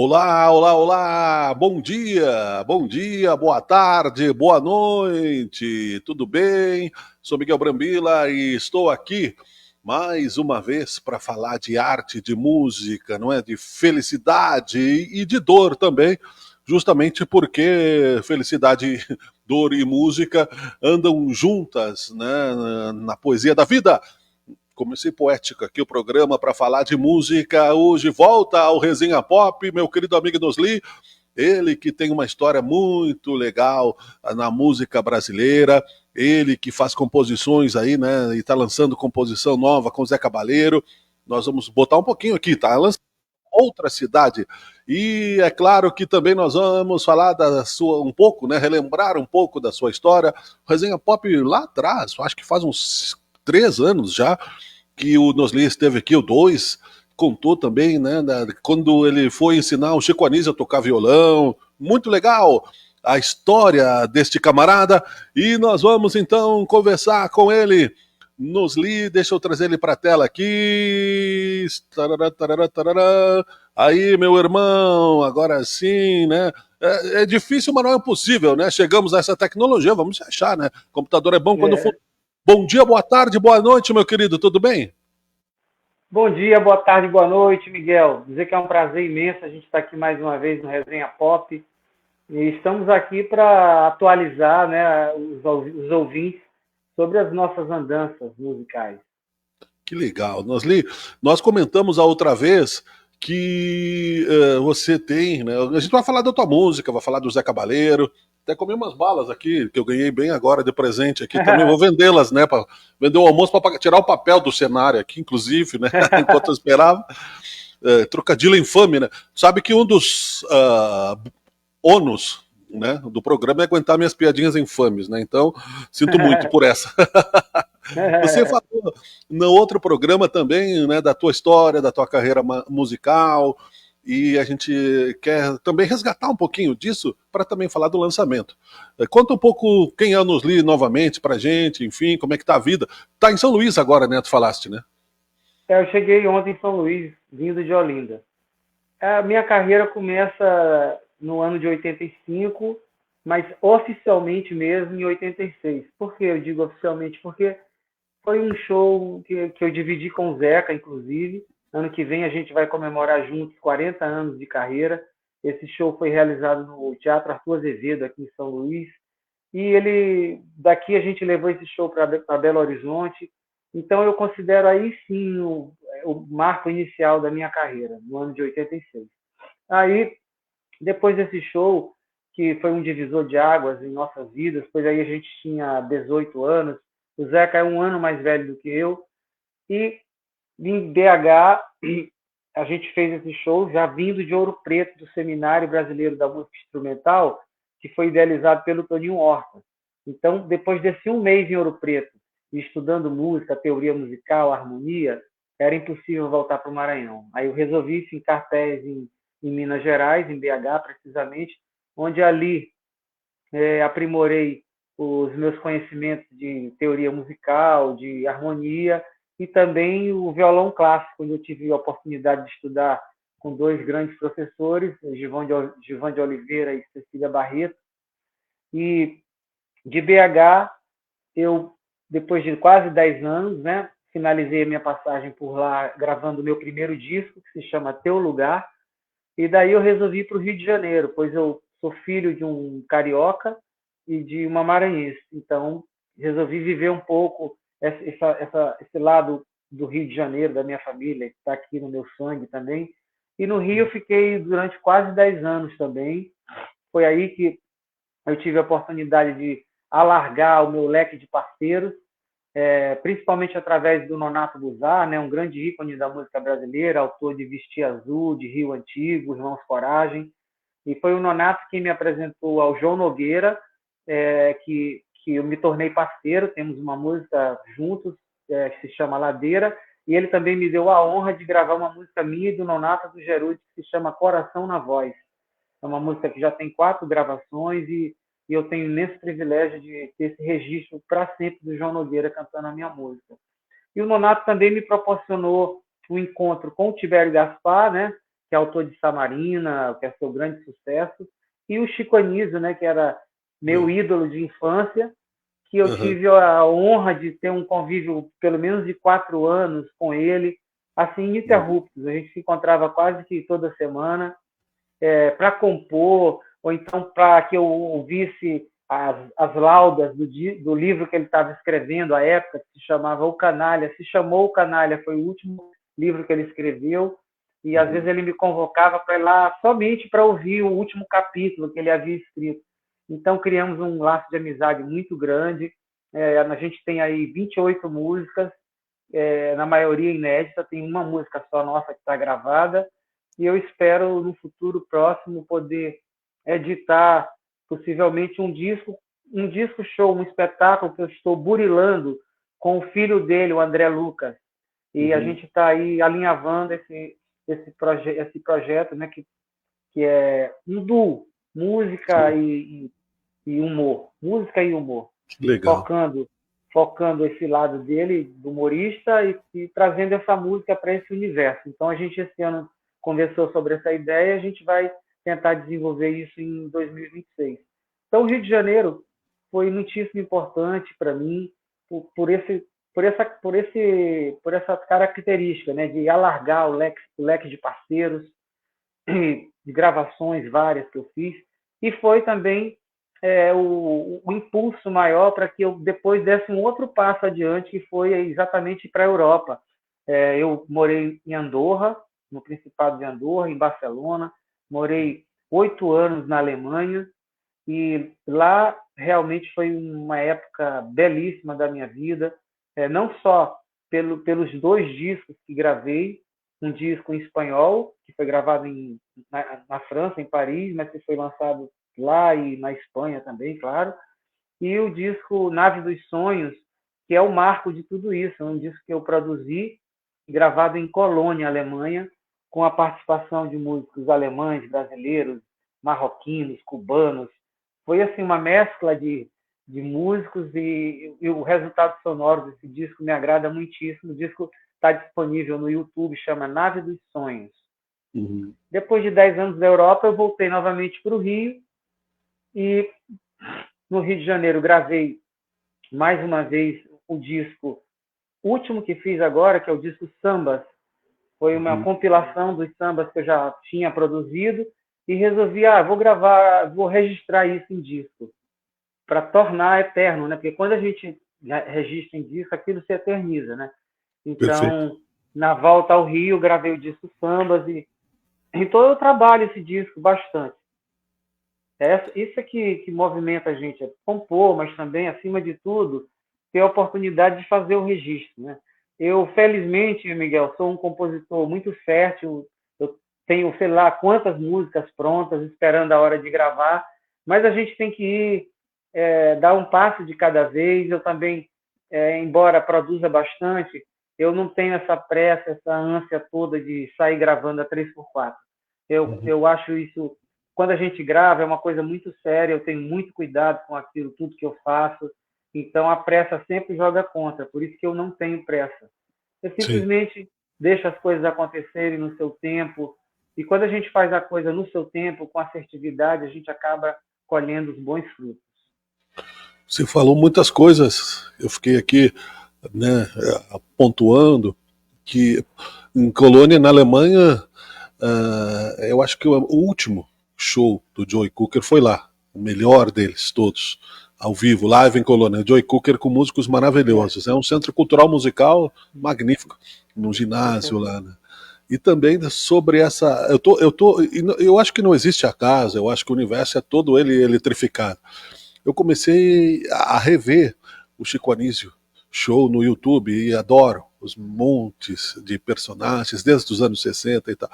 Olá, olá, olá! Bom dia, boa tarde, boa noite, tudo bem? Sou Miguel Brambila e estou aqui mais uma vez para falar de arte, de música, não é? De felicidade e de dor também, justamente porque felicidade, dor e música andam juntas, né? Na poesia da vida. Comecei poético aqui o programa para falar de música. Hoje volta ao Resenha Pop, meu querido amigo Nosli. Ele que tem uma história muito legal na música brasileira. Ele que faz composições aí, né? E está lançando composição nova com o Zé Cabaleiro. Nós vamos botar um pouquinho aqui, tá? Lançando outra cidade. E é claro que também nós vamos falar da sua um pouco, né? Relembrar um pouco da sua história. O Resenha Pop lá atrás, acho que faz uns 3 anos já, que o Nosli esteve aqui, o 2, contou também, né, quando ele foi ensinar o Chico Anísio a tocar violão. Muito legal a história deste camarada. E nós vamos então conversar com ele. Nosli, deixa eu trazer ele para a tela aqui. Tarará, tarará, tarará. Aí, meu irmão, agora sim, né? É difícil, mas não é impossível, né? Chegamos a essa tecnologia, vamos se achar, né? Computador é bom quando for. É. Bom dia, boa tarde, boa noite, meu querido, tudo bem? Bom dia, boa tarde, boa noite, Miguel. Dizer que é um prazer imenso a gente estar aqui mais uma vez no Resenha Pop. E estamos aqui para atualizar, né, os ouvintes sobre as nossas andanças musicais. Que legal. Nós comentamos a outra vez que você tem, né? A gente vai falar da tua música, vai falar do Zé Cabaleiro. Até comi umas balas aqui, que eu ganhei bem agora de presente aqui também. Vou vendê-las, né? Para vender o almoço para tirar o papel do cenário aqui, inclusive, né? Enquanto eu esperava. Trocadilho infame, né? Sabe que um dos ônus, né, do programa é aguentar minhas piadinhas infames, né? Então, sinto muito por essa. Você falou no outro programa também, né, da tua história, da tua carreira musical, e a gente quer também resgatar um pouquinho disso para também falar do lançamento. Conta um pouco quem é o Nosli novamente pra gente, enfim, como é que tá a vida. Tá em São Luís agora, né, tu falaste, né? Eu cheguei ontem em São Luís, vindo de Olinda. A minha carreira começa no ano de 85, mas oficialmente mesmo em 86. Por que eu digo oficialmente? Porque foi um show que eu dividi com o Zeca, inclusive. Ano que vem a gente vai comemorar juntos 40 anos de carreira. Esse show foi realizado no Teatro Arthur Azevedo, aqui em São Luís. E ele, daqui a gente levou esse show para Belo Horizonte. Então eu considero aí sim o marco inicial da minha carreira, no ano de 86. Aí, depois desse show, que foi um divisor de águas em nossas vidas, pois aí a gente tinha 18 anos, o Zeca é um ano mais velho do que eu, e em BH a gente fez esse show já vindo de Ouro Preto, do Seminário Brasileiro da Música Instrumental, que foi idealizado pelo Toninho Horta. Então, depois desse um mês em Ouro Preto, estudando música, teoria musical, harmonia, era impossível voltar para o Maranhão. Aí eu resolvi fincar pés em Minas Gerais, em BH precisamente, onde ali aprimorei os meus conhecimentos de teoria musical, de harmonia e também o violão clássico, onde eu tive a oportunidade de estudar com dois grandes professores, Gilvan de Oliveira e Cecília Barreto. E de BH, eu, depois de quase 10 anos, né, finalizei a minha passagem por lá gravando o meu primeiro disco, que se chama Teu Lugar, e daí eu resolvi ir para o Rio de Janeiro, pois eu sou filho de um carioca e de uma maranhense. Então, resolvi viver um pouco esse lado do Rio de Janeiro, da minha família, que está aqui no meu sangue também. E no Rio eu fiquei durante quase 10 anos também. Foi aí que eu tive a oportunidade de alargar o meu leque de parceiros, principalmente através do Nonato Buzar, né, um grande ícone da música brasileira, autor de Vestir Azul, de Rio Antigo, Irmãos Coragem. E foi o Nonato quem me apresentou ao João Nogueira, que eu me tornei parceiro, temos uma música juntos, que se chama Ladeira, e ele também me deu a honra de gravar uma música minha e do Nonato do Gerúde, que se chama Coração na Voz. É uma música que já tem 4 gravações e eu tenho imenso privilégio de ter esse registro para sempre do João Nogueira cantando a minha música. E o Nonato também me proporcionou um encontro com o Tibério Gaspar, né? que é autor de Samarina, que é seu grande sucesso, e o Chico Anísio, né, que era meu ídolo de infância, que eu Aham. tive a honra de ter um convívio pelo menos de 4 anos com ele, assim, ininterruptos. A gente se encontrava quase que toda semana, para compor, ou então para que eu ouvisse as laudas do livro que ele estava escrevendo à época, que se chamava O Canalha. Se chamou O Canalha, foi o último livro que ele escreveu, e às vezes Uhum. ele me convocava para ir lá somente para ouvir o último capítulo que ele havia escrito. Então criamos um laço de amizade muito grande. A gente tem aí 28 músicas, na maioria inédita, tem uma música só nossa que está gravada, e eu espero no futuro próximo poder editar possivelmente um disco show, um espetáculo que eu estou burilando com o filho dele, o André Lucas, e a Uhum. gente está aí alinhavando esse projeto, né, que é um duo, música Sim, e humor, música e humor, legal. focando focando esse lado dele, do humorista, e trazendo essa música para esse universo. Então a gente esse ano conversou sobre essa ideia, a gente vai tentar desenvolver isso em 2026. Então o Rio de Janeiro foi muitíssimo importante para mim por essa característica, né, de alargar o leque de parceiros, de gravações várias que eu fiz, e foi também o impulso maior para que eu depois desse um outro passo adiante, que foi exatamente para a Europa. Eu morei em Andorra, no Principado de Andorra, em Barcelona, morei 8 anos na Alemanha, e lá realmente foi uma época belíssima da minha vida, não só pelos 2 discos que gravei, um disco em espanhol, que foi gravado na França, em Paris, mas que foi lançado lá e na Espanha também, claro, e o disco Nave dos Sonhos, que é o marco de tudo isso, é um disco que eu produzi, gravado em Colônia, Alemanha, com a participação de músicos alemães, brasileiros, marroquinos, cubanos. Foi assim uma mescla de músicos, e o resultado sonoro desse disco me agrada muitíssimo. O disco está disponível no YouTube, chama Nave dos Sonhos. Uhum. Depois de 10 anos da Europa, eu voltei novamente para o Rio, e no Rio de Janeiro gravei mais uma vez o disco último que fiz agora, que é o disco Sambas. Foi uma Uhum. compilação dos sambas que eu já tinha produzido, e resolvi, vou registrar isso em disco, para tornar eterno, né? Porque quando a gente registra em disco, aquilo se eterniza, né? Perfeito. Então, na volta ao Rio, gravei o disco Sambas, e então eu trabalho esse disco bastante. Isso é que movimenta a gente, é compor, mas também, acima de tudo, ter a oportunidade de fazer o registro, né? Eu, felizmente, Miguel, sou um compositor muito fértil, eu tenho, sei lá, quantas músicas prontas, esperando a hora de gravar, mas a gente tem que ir, dar um passo de cada vez. Eu também, embora produza bastante, eu não tenho essa pressa, essa ânsia toda de sair gravando a 3x4. Uhum. Eu acho isso, quando a gente grava, é uma coisa muito séria, eu tenho muito cuidado com aquilo, tudo que eu faço, então a pressa sempre joga contra, por isso que eu não tenho pressa. Eu Sim. simplesmente deixo as coisas acontecerem no seu tempo, e quando a gente faz a coisa no seu tempo, com assertividade, a gente acaba colhendo os bons frutos. Você falou muitas coisas. Eu fiquei aqui, né, pontuando que em Colônia, na Alemanha, eu acho que o último show do Joey Cooker foi lá, o melhor deles todos, ao vivo, live em Colônia. Joey Cooker com músicos É, maravilhosos. É um centro cultural musical magnífico, no com ginásio lá, certeza. né? E também sobre essa. Eu acho que não existe acaso, eu acho que o universo é todo ele eletrificado. Eu comecei a rever o Chico Anísio show no YouTube e adoro os montes de personagens desde os anos 60 e tal.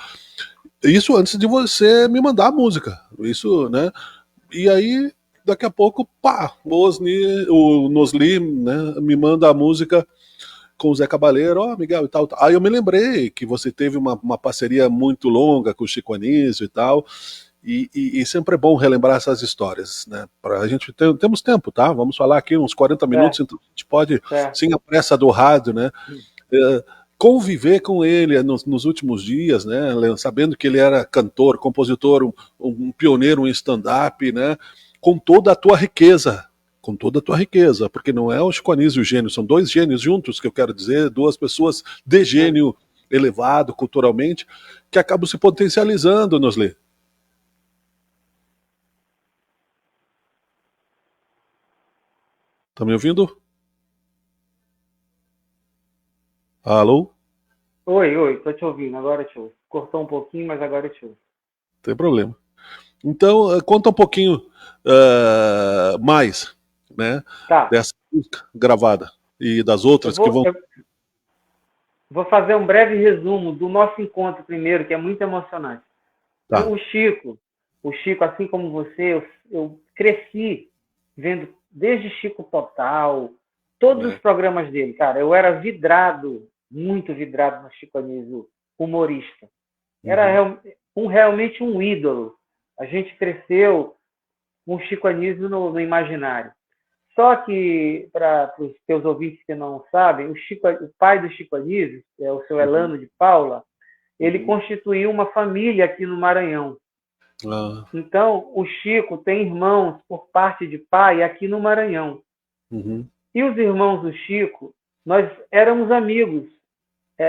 Isso antes de você me mandar a música. Isso, né? E aí, daqui a pouco, pá, o Nosli, né, me manda a música com o Zé Cabaleiro, ó, Miguel e tal, tal. Aí eu me lembrei que você teve uma parceria muito longa com o Chico Anísio e tal. E sempre é bom relembrar essas histórias, né? A gente temos tempo, tá? Vamos falar aqui uns 40 minutos, Certo, então a gente pode, certo. sem a pressa do rádio, né? É, conviver com ele nos últimos dias, né, sabendo que ele era cantor, compositor, um pioneiro, um stand-up, né, com toda a tua riqueza, porque não é o Chico Anísio e o gênio, são dois gênios juntos, que eu quero dizer, duas pessoas de gênio elevado culturalmente, que acabam se potencializando, Nosli. Tá me ouvindo? Alô? Oi, tô te ouvindo, agora eu te ouço. Cortou um pouquinho, mas agora eu te ouço. Não tem problema. Então, conta um pouquinho mais, né, Tá, dessa música gravada e das eu outras que vou, vão. eu vou fazer um breve resumo do nosso encontro primeiro, que é muito emocionante. Tá. O Chico, assim como você, eu cresci vendo desde Chico Total, todos os É. programas dele, cara. Eu era vidrado, muito vidrado no Chico Anísio, humorista. Era Uhum. realmente um ídolo. A gente cresceu com o Chico Anísio no imaginário. Só que, para os teus ouvintes que não sabem, o pai do Chico Anísio, é o seu Uhum. Elano de Paula, ele Uhum. constituiu uma família aqui no Maranhão. Ah. Então, o Chico tem irmãos por parte de pai aqui no Maranhão. Uhum. E os irmãos do Chico, nós éramos amigos.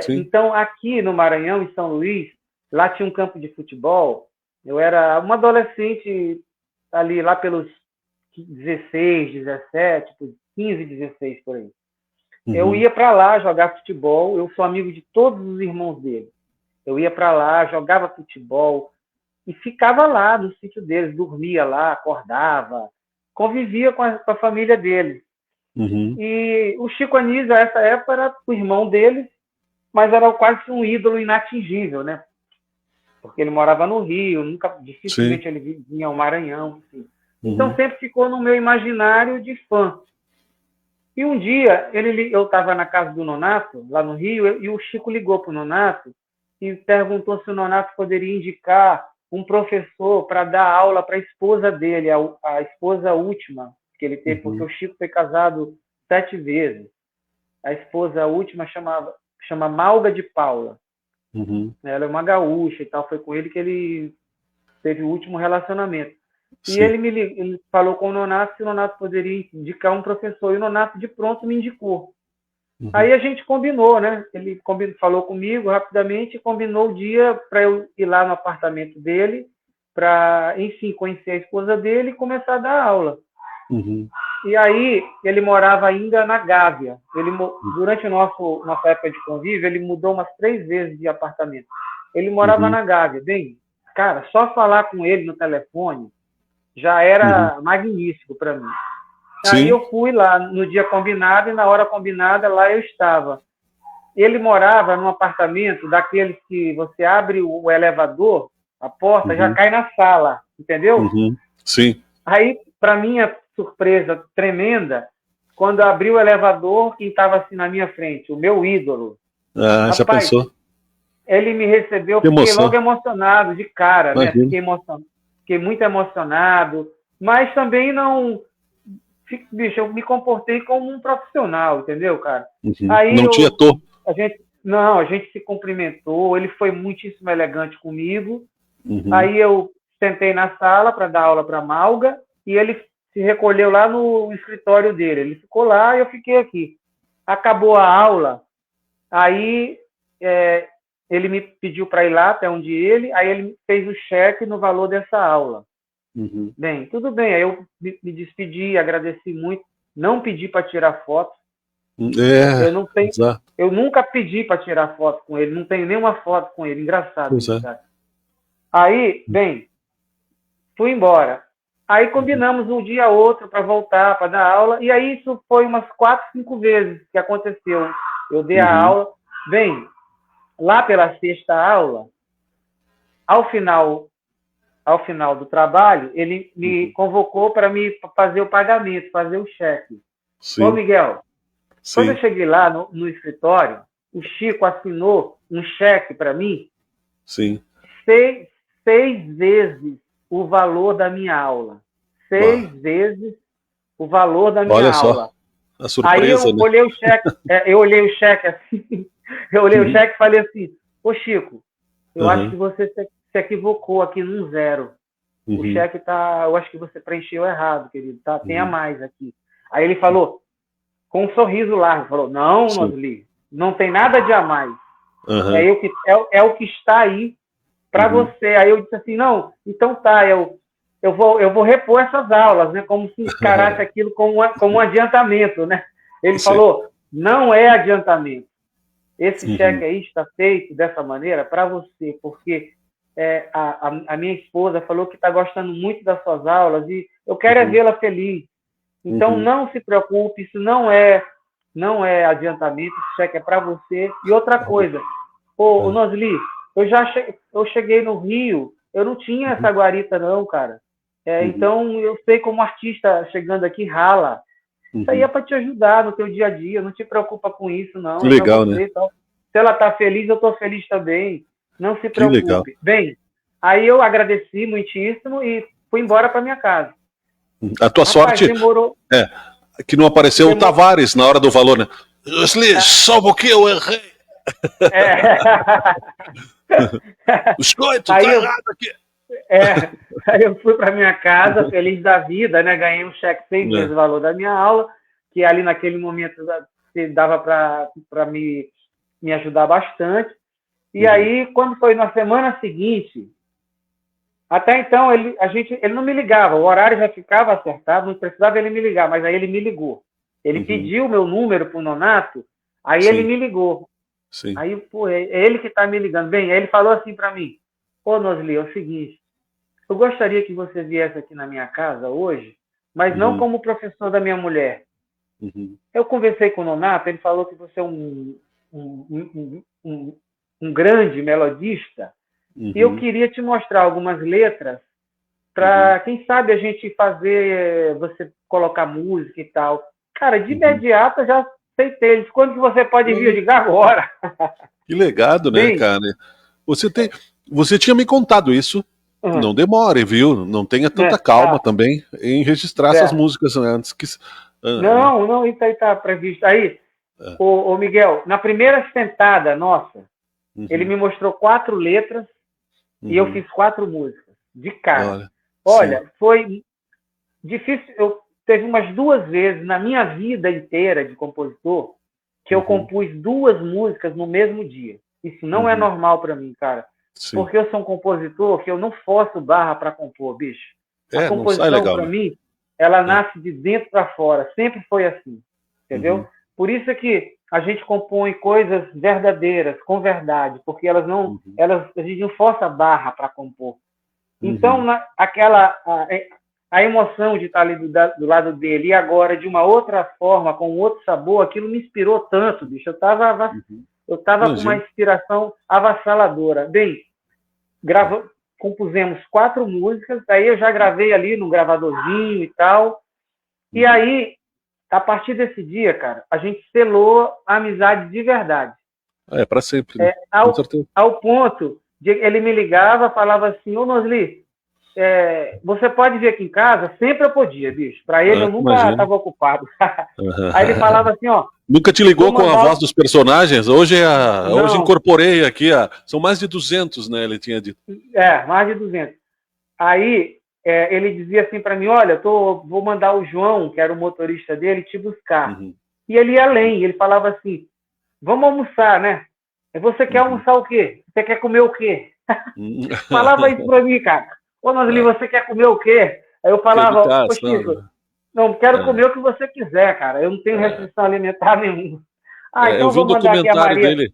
Sim. Então, aqui no Maranhão, em São Luís, lá tinha um campo de futebol. Eu era uma adolescente ali, lá pelos 16, 17, 15, 16 por aí. Eu Uhum. ia para lá jogar futebol. Eu sou amigo de todos os irmãos dele. Eu ia para lá, jogava futebol e ficava lá no sítio deles, dormia lá, acordava, convivia com a família deles. Uhum. E o Chico Anísio, a essa época, era o irmão deles, mas era quase um ídolo inatingível, né? Porque ele morava no Rio, nunca, Sim. dificilmente ele vinha ao Maranhão, enfim. Então Uhum. sempre ficou no meu imaginário de fã. E um dia eu estava na casa do Nonato, lá no Rio, e o Chico ligou para o Nonato e perguntou se o Nonato poderia indicar um professor para dar aula para a esposa dele, a esposa última que ele teve, porque Uhum. o Chico foi casado 7 vezes. A esposa última chama Malga de Paula. Uhum. Ela é uma gaúcha e tal, foi com ele que ele teve o último relacionamento. E Sim. ele falou com o Nonato se o Nonato poderia indicar um professor, e o Nonato de pronto me indicou. Uhum. Aí a gente combinou, né? Ele falou comigo rapidamente e combinou o dia para eu ir lá no apartamento dele, para, enfim, conhecer a esposa dele e começar a dar aula. Uhum. E aí ele morava ainda na Gávea. Durante nossa época de convívio, ele mudou umas 3 vezes de apartamento. Ele morava Uhum. na Gávea. Bem, cara, só falar com ele no telefone já Uhum. era magnífico para mim. Aí Sim. eu fui lá no dia combinado e na hora combinada lá eu estava. Ele morava num apartamento daqueles que você abre o elevador, a porta já Uhum. cai na sala, entendeu? Uhum. Sim. Aí, para minha surpresa tremenda, quando eu abri o elevador, quem estava assim na minha frente, o meu ídolo. Ah, já Rapaz, pensou? ele me recebeu, Que fiquei logo emoção. emocionado de cara, né? Imagina. Fiquei muito emocionado, mas também não, bicho, eu me comportei como um profissional, entendeu, cara? Uhum. Aí Não tinha tô. a gente se cumprimentou, ele foi muitíssimo elegante comigo. Uhum. Aí eu sentei na sala para dar aula para Malga e ele se recolheu lá no escritório dele. Ele ficou lá e eu fiquei aqui. Acabou a aula, aí ele me pediu para ir lá até onde aí ele fez o cheque no valor dessa aula. Uhum. Bem, tudo bem. Aí eu me despedi, agradeci muito, não pedi para tirar foto. Eu É, não tenho, exato. eu nunca pedi para tirar foto com ele, não tenho nenhuma foto com ele. Engraçado Pois isso, é. cara. Aí, bem, fui embora. Aí Uhum. combinamos um dia outro para voltar, para dar aula, e aí isso foi umas 4, 5 vezes que aconteceu. Eu dei a Uhum. aula. Bem, lá pela sexta aula, ao final, ao final do trabalho, ele me Uhum. convocou para me fazer o pagamento, fazer o cheque. Ô, Sim, Miguel, quando eu sim, cheguei lá no escritório, o Chico assinou um cheque para mim, sim. seis, 6 vezes o valor da minha aula. Seis Bah. vezes o valor da minha Olha só, aula. a Aí surpresa, né? eu olhei o cheque assim, Eu olhei o Uhum. cheque e falei assim, ô Chico, eu acho que Aham. você se equivocou aqui num zero. O Uhum. cheque tá, eu acho que você preencheu errado, querido, tá? Tem a Uhum. mais aqui. Aí ele falou, com um sorriso largo, falou, não, Sim. Nosli, não tem nada de a mais. Aham. É o que está aí para Uhum. você. Aí eu disse assim, não, então tá, eu vou repor essas aulas, né? Como se encarasse aquilo como um adiantamento, né? Ele Sim. falou, não é adiantamento. Esse cheque Uhum. aí está feito dessa maneira para você, porque a minha esposa falou que está gostando muito das suas aulas e eu quero é Uhum. vê-la feliz. Então Uhum. não se preocupe, isso não é adiantamento, esse cheque é para você. E outra coisa, ô Uhum. Nosli, eu cheguei no Rio, eu não tinha essa Uhum. guarita não, cara. Uhum. Então eu sei como artista chegando aqui rala. Isso aí é Uhum. para te ajudar no teu dia a dia, não te preocupa com isso não, Que é para legal, né? você. Então, se ela está feliz, eu estou feliz também. Não se Que legal. preocupe. Bem, aí eu agradeci muitíssimo e fui embora para minha casa. A tua Rapaz, sorte é que não apareceu o demorou. Tavares na hora do valor, né? Leslie, só um pouquinho, eu errei. É, Biscoito, tá aí eu errado aqui. É, aí eu fui para minha casa, feliz da vida, né? Ganhei um cheque 6 vezes o É. valor da minha aula, que ali naquele momento dava para me ajudar bastante. E Uhum. aí, quando foi na semana seguinte, até então ele não me ligava, o horário já ficava acertado, não precisava ele me ligar, mas aí ele me ligou. Ele Uhum. pediu o meu número para o Nonato, aí ele Sim, me ligou. sim. Aí, pô, é ele que está me ligando. Bem, aí ele falou assim para mim: Ô, Nosli, é o seguinte, eu gostaria que você viesse aqui na minha casa hoje, mas não Uhum. como professor da minha mulher. Uhum. Eu conversei com o Nonato, ele falou que você é um grande melodista, e eu Uhum. queria te mostrar algumas letras Uhum. para, quem sabe, a gente fazer, você colocar música e tal. Cara, de Uhum. imediato eu já aceitei. Ele disse, quando que você pode vir? Eu Uhum. digo, agora. Que legado, né, Bem, cara? Você tem, você tinha me contado isso. uh, Não demore, viu? Não tenha tanta né? calma também em registrar essas Certo. músicas antes que, né? Não, não, isso aí está previsto. Aí, É. ô Miguel, na primeira sentada nossa, ele Uhum. me mostrou 4 letras e eu Uhum. fiz 4 músicas de cara. Olha, sim. Olha, foi difícil. Teve umas 2 vezes na minha vida inteira de compositor que eu Uhum. compus 2 músicas no mesmo dia. Isso não é Uhum. normal para mim, cara. Sim. Porque eu sou um compositor que eu não forço barra para compor, bicho. A É, não sai composição, legal, para né? mim, ela É. nasce de dentro para fora. Sempre foi assim. Entendeu? Uhum. Por isso é que a gente compõe coisas verdadeiras, com verdade, porque Uhum. a gente não força barra para compor. Então, Uhum. a emoção de estar ali do lado dele e agora de uma outra forma, com outro sabor, aquilo me inspirou tanto, bicho. Uhum. Eu tava com uma Imagino. inspiração avassaladora. Bem, É. compusemos 4 músicas, aí eu já gravei ali no gravadorzinho e tal. E Uhum. aí, a partir desse dia, cara, a gente selou a amizade de verdade. É, para sempre, né? É, Com ao, certeza. ao ponto de ele me ligava, falava assim, ô Nosli, você pode vir aqui em casa? Sempre eu podia, bicho. Para ele É, eu nunca imagino. estava ocupado. Aí ele falava assim, ó, Nunca te vou ligou com a mandar. voz dos personagens? Hoje Não, incorporei aqui, são mais de 200, né? Ele tinha dito. mais de 200. Aí ele dizia assim para mim, olha, vou mandar o João, que era o motorista dele, te buscar. Uhum. E ele ia além, ele falava assim, vamos almoçar, né? Você quer Uhum. almoçar o quê? Você quer comer o quê? Uhum. Falava isso pra mim, cara. Ô, Nosli, É, você quer comer o quê? Aí eu que falava, ô educação, Chico, né? não, quero É, comer o que você quiser, cara. Eu não tenho é. restrição alimentar nenhuma. Ah, então Eu eu vi vou um mandar aqui a documentário Maria. dele,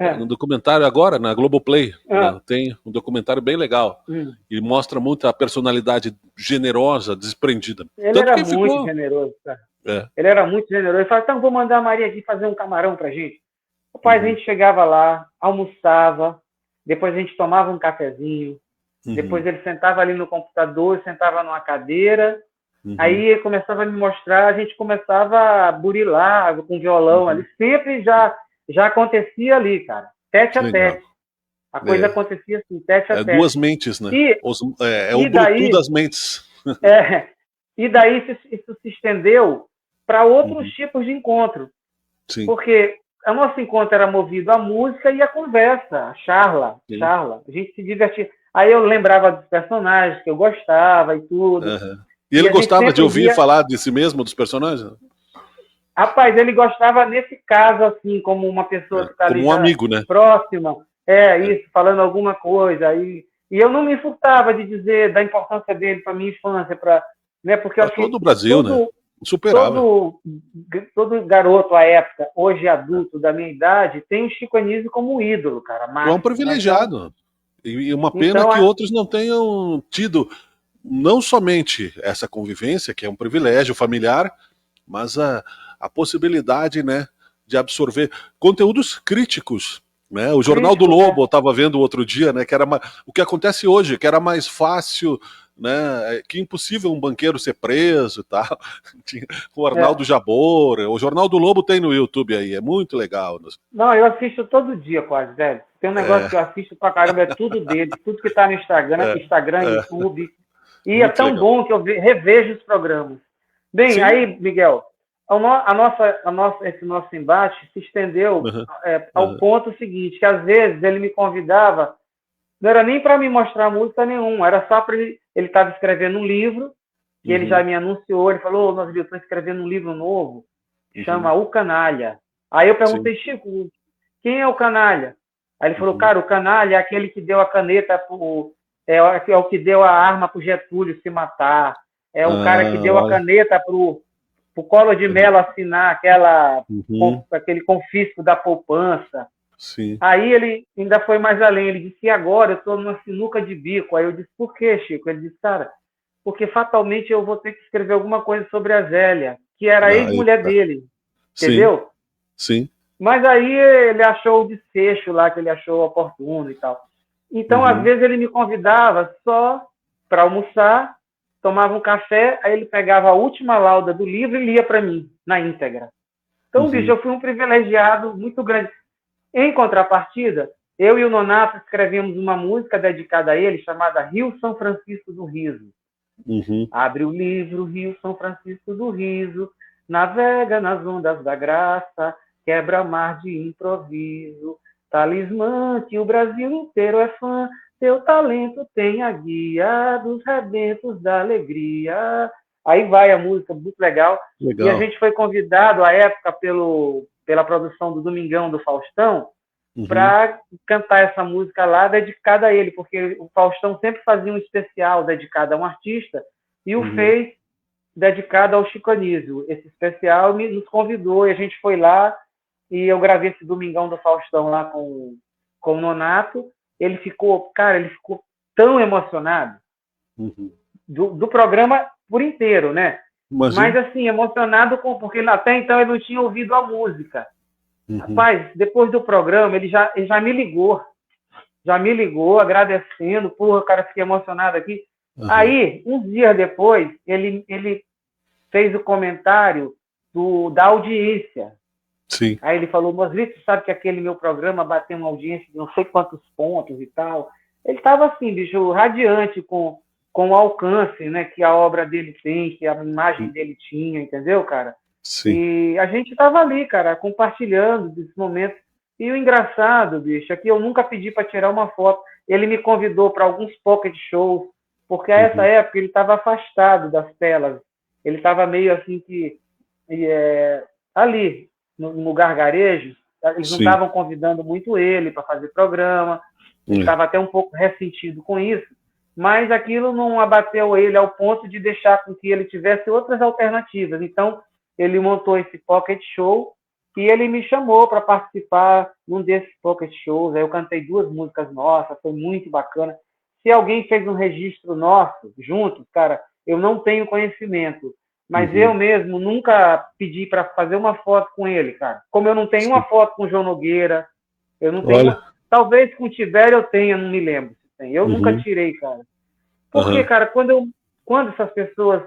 É, no documentário agora, na Globoplay, é, né? Tem um documentário bem legal. hum. E mostra muito a personalidade generosa, desprendida. Ele Tanto era que muito ficou. generoso, cara. É. Ele era muito generoso. Ele falava, então vou mandar a Maria aqui fazer um camarão pra gente. Rapaz, a Uhum. gente chegava lá, almoçava, depois a gente tomava um cafezinho, depois Uhum. ele sentava ali no computador, sentava numa cadeira. Aí Uhum. ele começava a me mostrar, a gente começava a burilar com violão ali. Uhum. Sempre já acontecia ali, cara. Tete Que a legal. tete. A coisa É, acontecia assim, tete a é tete. duas mentes, né? E, É o e Bluetooth daí, das mentes. é, e daí isso se estendeu para outros Uhum. tipos de encontro. Sim. Porque o nosso encontro era movido à música e à conversa, a charla, Sim. charla. A gente se divertia. Aí eu lembrava dos personagens que eu gostava e tudo. Aham. E E ele a gente gostava de sempre ouvir ria. falar de si mesmo, dos personagens? Rapaz, ele gostava nesse caso, assim, como uma pessoa que está Como ali um já amigo, né? próxima, isso, falando alguma coisa. E eu não me furtava de dizer da importância dele para minha infância, né, porque eu Para acho todo que o Brasil, né? todo, Superável. todo, todo garoto à época, hoje adulto da minha idade, tem o Chico Anísio como um ídolo, cara, Tu é um máximo, né? privilegiado. E uma pena Então, que outros não tenham tido não somente essa convivência, que é um privilégio familiar, mas a possibilidade, né, de absorver conteúdos críticos. Né? O Jornal do críticos, né? Lobo, eu estava vendo outro dia, né, que era o que acontece hoje, que era mais fácil, né, que impossível um banqueiro ser preso e tal. O Arnaldo É. Jabor, o Jornal do Lobo tem no YouTube aí, é muito legal. Não, eu assisto todo dia quase, velho. Tem um negócio É, que eu assisto pra caramba, é tudo dele, tudo que tá no Instagram, é, Instagram, é, YouTube. E é muito tão legal. bom que eu revejo os programas. Bem, Sim. aí, Miguel, esse nosso embate se estendeu Uhum, ao uhum, ponto seguinte, que às vezes ele me convidava, não era nem para me mostrar música nenhuma, era só para ele estava escrevendo um livro, que ele já uhum, me anunciou, ele falou, nós estou escrevendo um livro novo, chama uhum. O Canalha. Aí eu Sim. perguntei, Chico, quem é o Canalha? Aí ele falou, Uhum. cara, o Canalha é aquele que deu a caneta é o que deu a arma para o Getúlio se matar, é o cara que Ah, deu a olha. caneta para o Collor de Uhum, Mello assinar uhum, aquele confisco da poupança. sim. Aí ele ainda foi mais além, ele disse, e agora eu estou numa sinuca de bico. Aí eu disse, por quê, Chico? Ele disse, cara, porque fatalmente eu vou ter que escrever alguma coisa sobre a Zélia, que era a Aí, ex-mulher tá. dele, Sim, entendeu? sim. Mas aí ele achou o desfecho lá, que ele achou oportuno e tal. Então, às Uhum, vezes, ele me convidava só para almoçar, tomava um café, aí ele pegava a última lauda do livro e lia para mim, na íntegra. Então, bicho, uhum, eu fui um privilegiado muito grande. Em contrapartida, eu e o Nonato escrevemos uma música dedicada a ele, chamada Rio São Francisco do Riso. uhum. Abre o livro, Rio São Francisco do Riso, navega nas ondas da graça, quebra mar de improviso, talismã que o Brasil inteiro é fã, teu talento tem a guia dos rebentos da alegria. Aí vai a música, muito legal. E a Legal. gente foi convidado, à época, pela produção do Domingão do Faustão, Uhum, para cantar essa música lá dedicada a ele, porque o Faustão sempre fazia um especial dedicado a um artista e o uhum, fez dedicado ao Chico Anísio. Esse especial nos convidou e a gente foi lá e eu gravei esse Domingão do Faustão lá com o Nonato. Ele ficou, cara, ele ficou tão emocionado uhum. do programa por inteiro, né? Mas Imagino. assim, emocionado porque até então ele não tinha ouvido a música. Uhum, Rapaz, depois do programa, ele já me ligou agradecendo, porra, cara, fiquei emocionado aqui. uhum. Aí, uns dias depois, ele fez o comentário da audiência. Sim. Aí ele falou, Mosrito, sabe que aquele meu programa bateu uma audiência de não sei quantos pontos e tal. Ele estava assim, bicho, radiante com o alcance, né, que a obra dele tem, que a imagem dele tinha, entendeu, cara? Sim. E a gente estava ali, cara, compartilhando desse momento. E o engraçado, bicho, é que eu nunca pedi para tirar uma foto. Ele me convidou para alguns pocket shows, porque a essa Uhum, época ele estava afastado das telas. Ele estava meio assim que ali, no Gargarejos, eles não sim. estavam convidando muito ele para fazer programa. Ele É. estava até um pouco ressentido com isso, mas aquilo não abateu ele ao ponto de deixar com que ele tivesse outras alternativas. Então, ele montou esse pocket show e ele me chamou para participar num desses pocket shows. Aí eu cantei 2 músicas nossas, foi muito bacana. Se alguém fez um registro nosso juntos, cara, eu não tenho conhecimento, mas eu Uhum, mesmo nunca pedi para fazer uma foto com ele, cara. Como eu não tenho uma sim. foto com o João Nogueira, eu não tenho uma. Olha. Talvez com o Tibério eu tenha, não me lembro se tem. Eu nunca Uhum, tirei, cara. Porque, aham, cara, quando essas pessoas,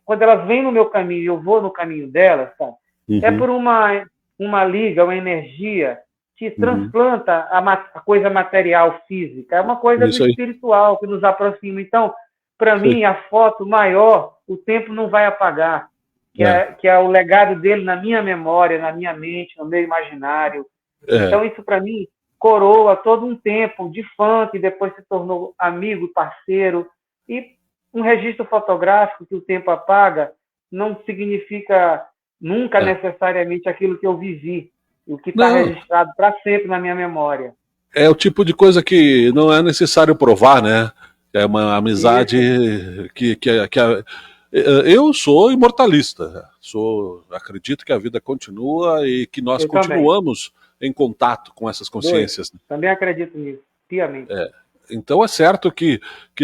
quando elas vêm no meu caminho e eu vou no caminho delas, cara, é uhum, por uma liga, uma energia que uhum. transplanta a coisa material física. É uma coisa do Isso aí. espiritual que nos aproxima. Então, para Isso aí. mim, a foto maior, o tempo não vai apagar. que é o legado dele na minha memória, na minha mente, no meu imaginário. Então, isso para mim coroa todo um tempo de fã que depois se tornou amigo, parceiro. E um registro fotográfico que o tempo apaga não significa nunca necessariamente aquilo que eu vivi, o que está Não, registrado para sempre na minha memória. é o tipo de coisa que não é necessário provar, né? É uma amizade Isso, eu sou imortalista, acredito que a vida continua e que nós eu também. continuamos em contato com essas Dois. consciências. Também acredito nisso, piamente. Então é certo que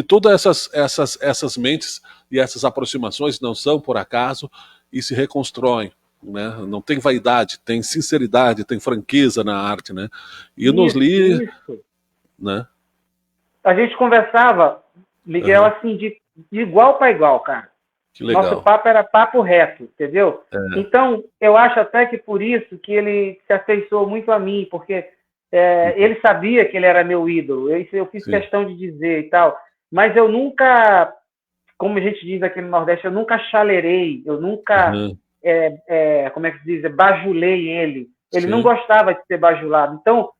todas essas mentes e essas aproximações não são por acaso e se reconstroem. Né? Não tem vaidade, tem sinceridade, tem franqueza na arte. Né? E nos li. Isso. Né? A gente conversava, Miguel, assim, de igual para igual, cara. Que legal. Nosso papo era papo reto, entendeu? Então, eu acho até que por isso que ele se afeiçoou muito a mim, porque ele sabia que ele era meu ídolo. Eu fiz questão de dizer e tal. Mas eu nunca, como a gente diz aqui no Nordeste, eu nunca chalerei, eu nunca, como é que se diz, bajulei ele. Ele não gostava de ser bajulado. Então,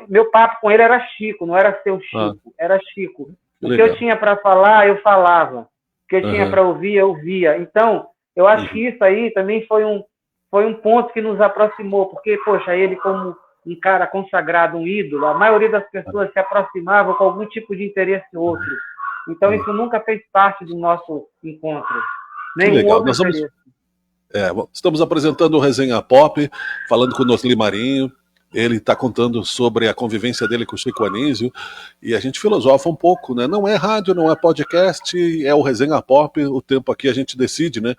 meu papo com ele era Chico, não era seu Chico, era Chico. O que eu tinha para falar, eu falava. O que eu tinha para ouvir, eu ouvia. Então, eu acho que isso aí também foi um ponto que nos aproximou, porque, poxa, ele como um cara consagrado, um ídolo, a maioria das pessoas se aproximavam com algum tipo de interesse outro. Então, isso nunca fez parte do nosso encontro. Nenhum outro interesse. Estamos apresentando o Resenha Pop, falando com o Nosli Marinho. Ele está contando sobre a convivência dele com o Chico Anísio e a gente filosofa um pouco, né? Não é rádio, não é podcast, é o Resenha Pop, o tempo aqui a gente decide, né?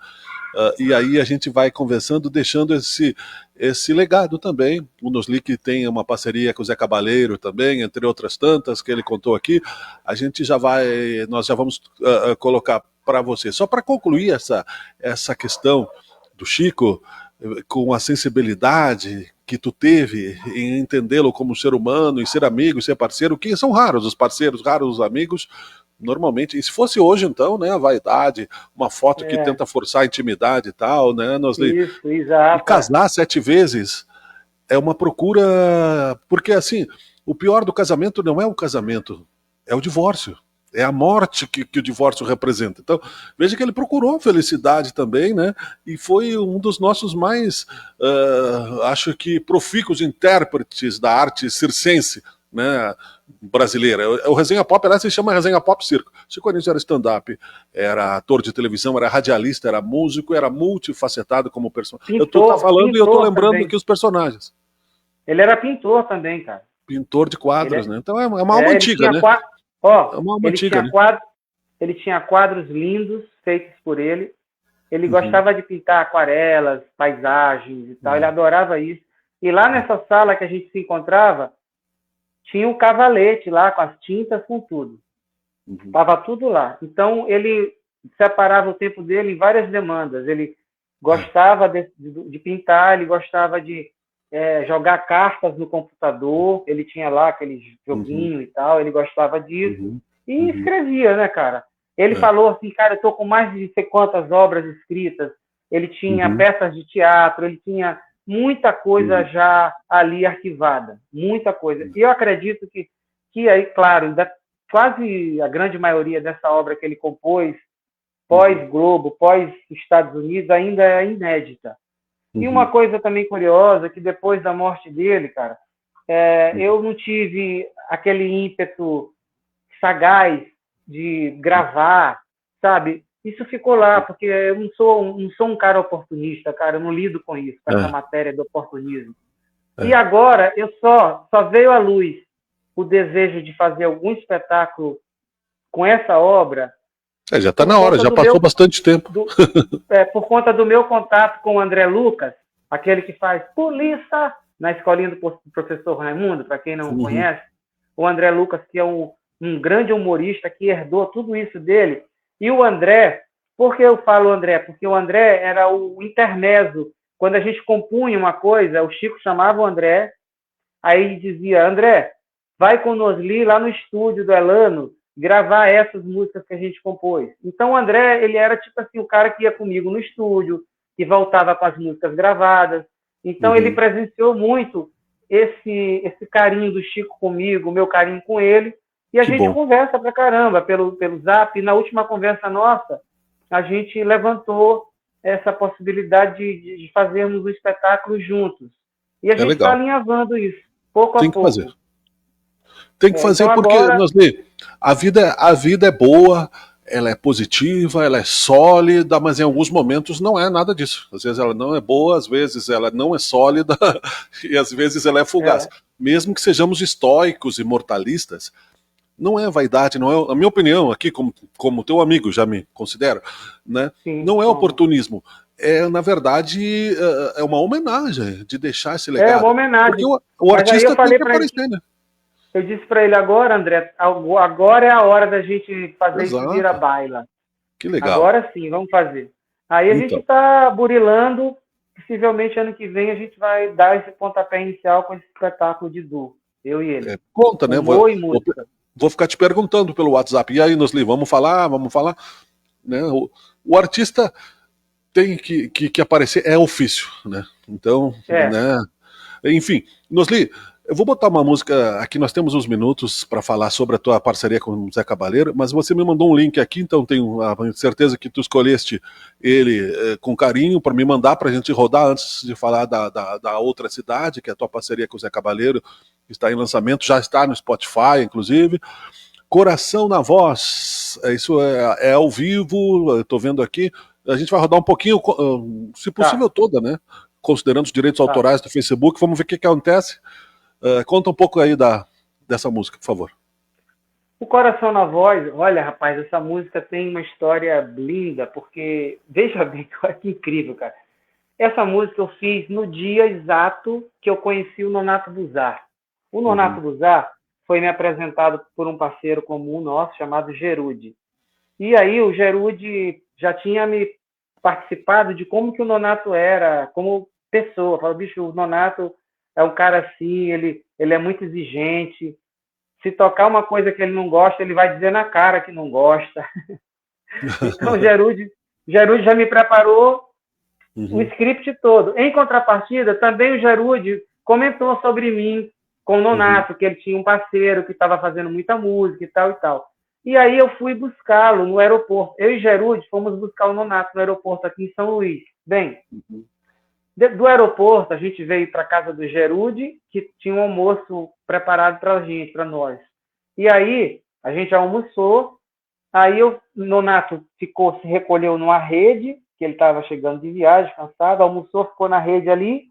E aí a gente vai conversando, deixando esse legado também. O Nosli que tem uma parceria com o Zé Cabaleiro também, entre outras tantas que ele contou aqui. Nós já vamos colocar para você. Só para concluir essa questão do Chico, com a sensibilidade que tu teve em entendê-lo como ser humano, e ser amigo, e ser parceiro, que são raros os parceiros, raros os amigos, normalmente, e se fosse hoje então, né, a vaidade, uma foto que tenta forçar a intimidade e tal, né, Isso, exato. E casar 7 vezes é uma procura, porque assim, o pior do casamento não é o casamento, é o divórcio. É a morte que o divórcio representa. Então, veja que ele procurou felicidade também, né? E foi um dos nossos mais, acho que, profícuos intérpretes da arte circense, né, brasileira. O Resenha Pop, aliás, se chama Resenha Pop Circo. Chico Anísio era stand-up, era ator de televisão, era radialista, era músico, era multifacetado como personagem. Eu tô falando e eu tô lembrando também aqui os personagens. Ele era pintor também, cara. Pintor de quadros, né? Então é uma alma antiga, né? Ele tinha quadros lindos feitos por ele. Ele gostava de pintar aquarelas, paisagens e tal. Ele adorava isso. E lá nessa sala que a gente se encontrava, tinha um cavalete lá com as tintas, com tudo. Tava tudo lá. Então ele separava o tempo dele em várias demandas. Ele gostava de pintar, ele gostava de jogar cartas no computador. Ele tinha lá aquele joguinho e tal. Ele gostava disso. E escrevia, né, cara? Ele falou assim, cara, eu tô com mais de sei quantas obras escritas. Ele tinha peças de teatro, ele tinha muita coisa já ali arquivada, muita coisa. E eu acredito que aí, claro, quase a grande maioria dessa obra que ele compôs, pós-Globo, pós-Estados Unidos, ainda é inédita. E uma coisa também curiosa, que depois da morte dele, cara, eu não tive aquele ímpeto sagaz de gravar, sabe? Isso ficou lá, porque eu não sou um cara oportunista, cara, eu não lido com isso, com essa matéria do oportunismo. E agora, eu só veio à luz o desejo de fazer algum espetáculo com essa obra. Já está na hora, já passou bastante tempo. Por conta do meu contato com o André Lucas, aquele que faz Polícia na escolinha do professor Raimundo, para quem não conhece, o André Lucas, que é um grande humorista que herdou tudo isso dele. E o André, por que eu falo André? Porque o André era o intermezzo. Quando a gente compunha uma coisa, o Chico chamava o André, aí dizia, André, vai com o Nosli lá no estúdio do Elano, gravar essas músicas que a gente compôs. Então o André, ele era tipo assim, o cara que ia comigo no estúdio, e voltava com as músicas gravadas. Então ele presenciou muito esse carinho do Chico comigo, o meu carinho com ele, e a Que gente bom. conversa pra caramba pelo Zap. E na última conversa nossa, a gente levantou essa possibilidade de fazermos o espetáculo juntos. E a É gente está legal. alinhavando isso, pouco a Tem que fazer. pouco. Tem que fazer Então porque, agora, Nosli, a vida é boa, ela é positiva, ela é sólida, mas em alguns momentos não é nada disso. Às vezes ela não é boa, às vezes ela não é sólida e às vezes ela é fugaz. é, Mesmo que sejamos estoicos e mortalistas, não é vaidade, não é, na minha opinião, aqui como teu amigo já me considero, né? sim, Não é como. oportunismo. É, na verdade, é uma homenagem de deixar esse É uma legado. Porque homenagem. o Mas aí eu artista tem falei que para ele, aparecer, né? eu disse para ele agora, André, agora é a hora da gente fazer isso vira Exato. baila. Que legal. Agora sim, vamos fazer. Aí a gente Então, está burilando, possivelmente ano que vem a gente vai dar esse pontapé inicial com esse espetáculo de duo, eu e ele. conta, né? Humor e música. Vou ficar te perguntando pelo WhatsApp. E aí, Nosli, vamos falar? Vamos falar? Né? O artista tem que aparecer, é ofício, né? Então, É, né? Enfim, Nosli, eu vou botar uma música aqui, nós temos uns minutos para falar sobre a tua parceria com o Zé Cabaleiro, mas você me mandou um link aqui, então tenho a certeza que tu escolheste ele com carinho para me mandar para a gente rodar antes de falar da outra cidade, que é a tua parceria com o Zé Cabaleiro, que está em lançamento, já está no Spotify, inclusive. Coração na Voz, isso é ao vivo, eu tô vendo aqui. A gente vai rodar um pouquinho, se possível tá, toda, né? Considerando os direitos tá. autorais do Facebook, vamos ver o que acontece. Conta um pouco aí dessa música, por favor. O Coração na Voz, olha, rapaz, essa música tem uma história linda, porque, veja bem, olha que incrível, cara. Essa música eu fiz no dia exato que eu conheci o Nonato Buzar. O Nonato Uhum. Buzar foi me apresentado por um parceiro comum nosso chamado Gerude. E aí o Gerude já tinha me participado de como que o Nonato era, como pessoa. Falou, bicho, o Nonato é um cara assim, ele é muito exigente. Se tocar uma coisa que ele não gosta, ele vai dizer na cara que não gosta. Então o Gerude já me preparou o Uhum. script todo. Em contrapartida, também o Gerude comentou sobre mim com o Uhum. Nonato, que ele tinha um parceiro que estava fazendo muita música e tal e tal. E aí eu fui buscá-lo no aeroporto. Eu e Gerude fomos buscar o Nonato no aeroporto aqui em São Luís. Bem, Uhum. do aeroporto a gente veio para a casa do Gerude, que tinha um almoço preparado para a gente, para nós. E aí a gente almoçou. Aí o Nonato se recolheu numa rede, que ele estava chegando de viagem, cansado, almoçou, ficou na rede ali,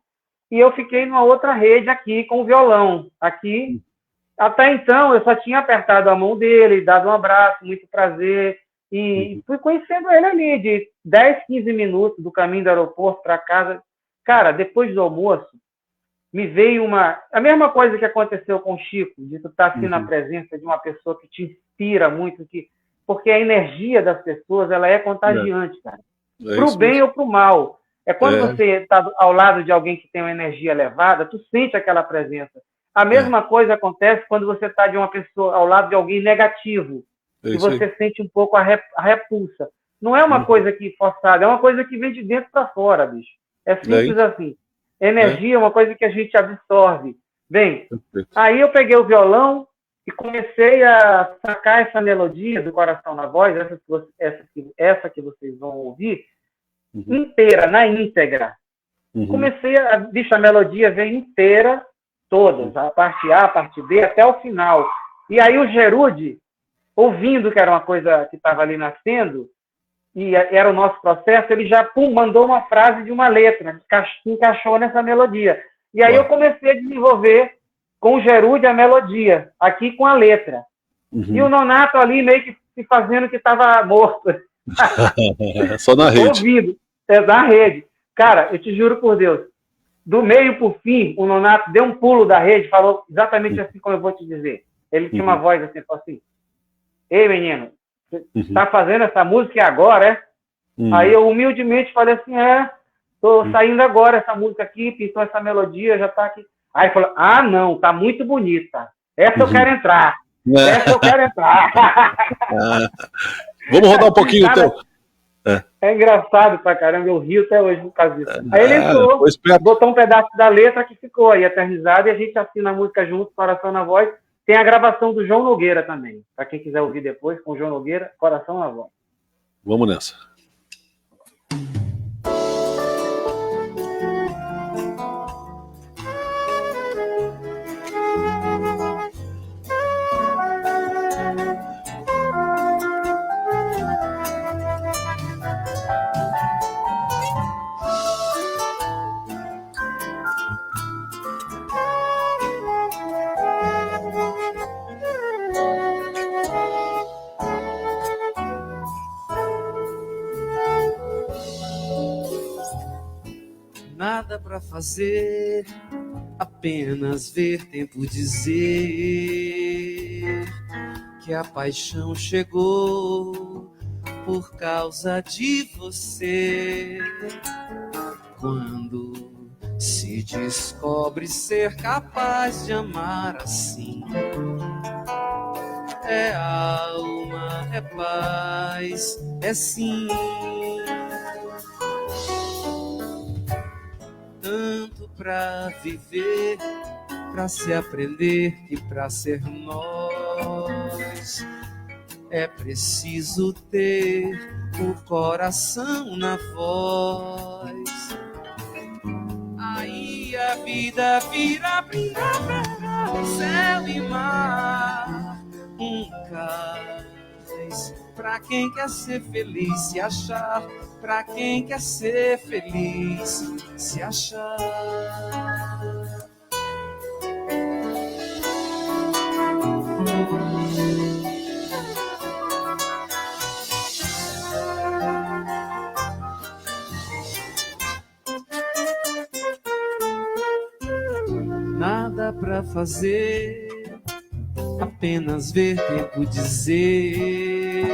e eu fiquei numa outra rede aqui com o violão. Aqui, até então, eu só tinha apertado a mão dele, dado um abraço, muito prazer, e Uhum. fui conhecendo ele ali, de 10, 15 minutos do caminho do aeroporto para casa. Cara, depois do almoço, me veio a mesma coisa que aconteceu com o Chico, de tu estar assim na Uhum. presença de uma pessoa que te inspira muito, porque a energia das pessoas ela é contagiante, cara. É Para o isso bem mesmo. ou para o mal. É quando É, você está ao lado de alguém que tem uma energia elevada, tu sente aquela presença. A é, mesma coisa acontece quando você está de uma pessoa ao lado de alguém negativo é e isso aí. você sente um pouco a repulsa. Não é uma Uhum. coisa que forçada, é uma coisa que vem de dentro para fora, bicho. É É simples isso. assim. É, Energia é uma coisa que a gente absorve. Bem, perfeito. aí eu peguei o violão e comecei a sacar essa melodia do Coração na Voz, essa que vocês vão ouvir, Uhum. inteira, na íntegra. Uhum. Comecei a melodia veio inteira, todas, a parte A, a parte B, até o final. E aí o Gerude, ouvindo que era uma coisa que estava ali nascendo, e era o nosso processo, ele já mandou uma frase de uma letra, que encaixou nessa melodia. E aí eu Uau. comecei a desenvolver com o Gerude a melodia, aqui com a letra. E o Uhum. Nonato ali meio que se fazendo que estava morto, Só na rede. ouvindo, na rede. Cara, eu te juro por Deus, do meio por fim, o Nonato deu um pulo da rede, falou exatamente assim como eu vou te dizer. Ele tinha uma Uhum. voz assim, falou assim, ei menino, você Uhum. tá fazendo essa música agora, é? Aí Uhum. eu humildemente falei assim, tô Uhum. saindo agora essa música aqui, pintou essa melodia, já tá aqui. Aí ele falou, não, tá muito bonita. Essa eu Uhum. quero entrar. Essa eu quero entrar. Ah, vamos rodar um pouquinho Cara, então. É engraçado pra caramba, eu rio até hoje por causa disso. Aí ele Foi entrou, esperto. botou um pedaço da letra que ficou aí eternizado e a gente assina a música junto, Coração na Voz. Tem a gravação do João Nogueira também, para quem quiser ouvir depois, com o João Nogueira, Coração na Voz. Vamos nessa. Nada pra fazer, apenas ver, tempo dizer que a paixão chegou por causa de você. Quando se descobre ser capaz de amar assim, é alma, é paz, é sim. Tanto pra viver, pra se aprender e pra ser nós. É preciso ter o coração na voz. Aí a vida vira primavera, céu e mar. Um cais pra quem quer ser feliz, se achar. Pra quem quer ser feliz, se achar. Nada pra fazer, apenas ver, tempo dizer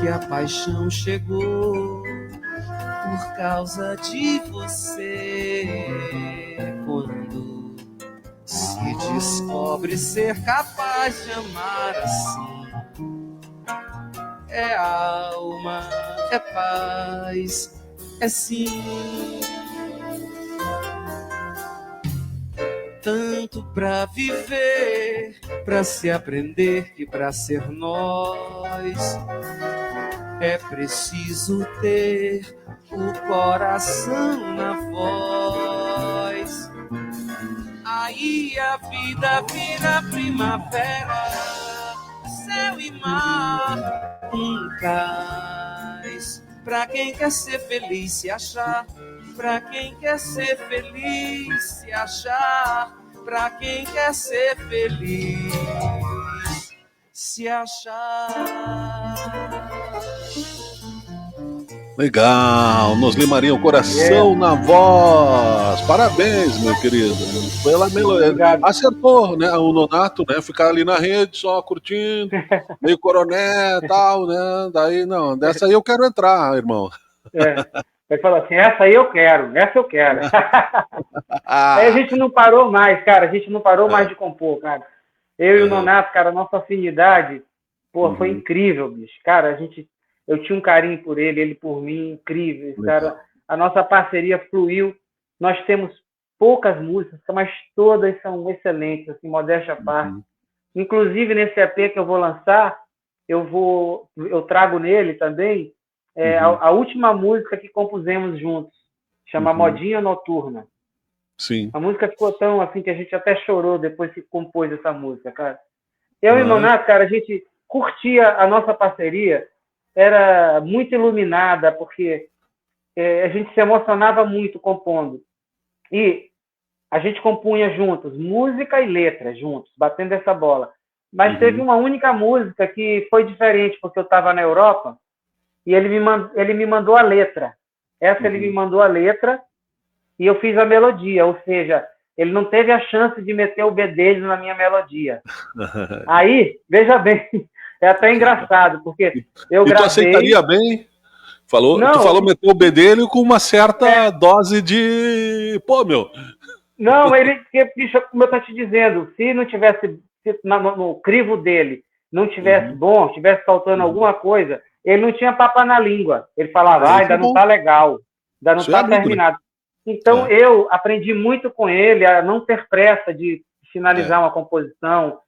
que a paixão chegou por causa de você. Quando se descobre ser capaz de amar assim, é alma, é paz, é sim. Tanto pra viver, pra se aprender e pra ser nós. É preciso ter o coração na voz. Aí a vida vira primavera, céu e mar. Um cais pra quem quer ser feliz, se achar. Pra quem quer ser feliz, se achar. Pra quem quer ser feliz, se achar. Legal, Nosli Marinho, coração na voz. Parabéns, meu querido. Pela melodia. Obrigado. Acertou, né? O Nonato, né? Ficar ali na rede só curtindo, meio coroné e tal, né? Daí, não, dessa aí eu quero entrar, irmão. Ele falou assim, essa aí eu quero, essa eu quero. Aí a gente não parou mais, cara, a gente não parou mais de compor, cara. Eu e o Nonato, cara, a nossa afinidade, pô, foi incrível, bicho. Cara, eu tinha um carinho por ele, ele por mim, incrível, cara. A nossa parceria fluiu. Nós temos poucas músicas, mas todas são excelentes, assim, modéstia à parte. Inclusive, nesse EP que eu vou lançar, eu trago nele também a última música que compusemos juntos, chama Modinha Noturna. Sim. A música ficou tão assim que a gente até chorou depois que compôs essa música, cara. Eu e o Nonato, cara, a gente curtia a nossa parceria, era muito iluminada, porque a gente se emocionava muito compondo. E a gente compunha juntos, música e letra juntos, batendo essa bola. Mas teve uma única música que foi diferente, porque eu estava na Europa e ele me mandou a letra. Essa ele me mandou a letra e eu fiz a melodia, ou seja, ele não teve a chance de meter o bedelho na minha melodia. Aí, veja bem, é até engraçado, porque eu gravei... tu aceitaria bem? Tu falou meter o bedelho com uma certa dose de... Pô, meu... Não, como eu estou te dizendo, se não tivesse, no crivo dele, não tivesse bom, tivesse faltando alguma coisa, ele não tinha papo na língua. Ele falava, ainda não tá legal, ainda não tá terminado. Então, eu aprendi muito com ele a não ter pressa de finalizar uma composição.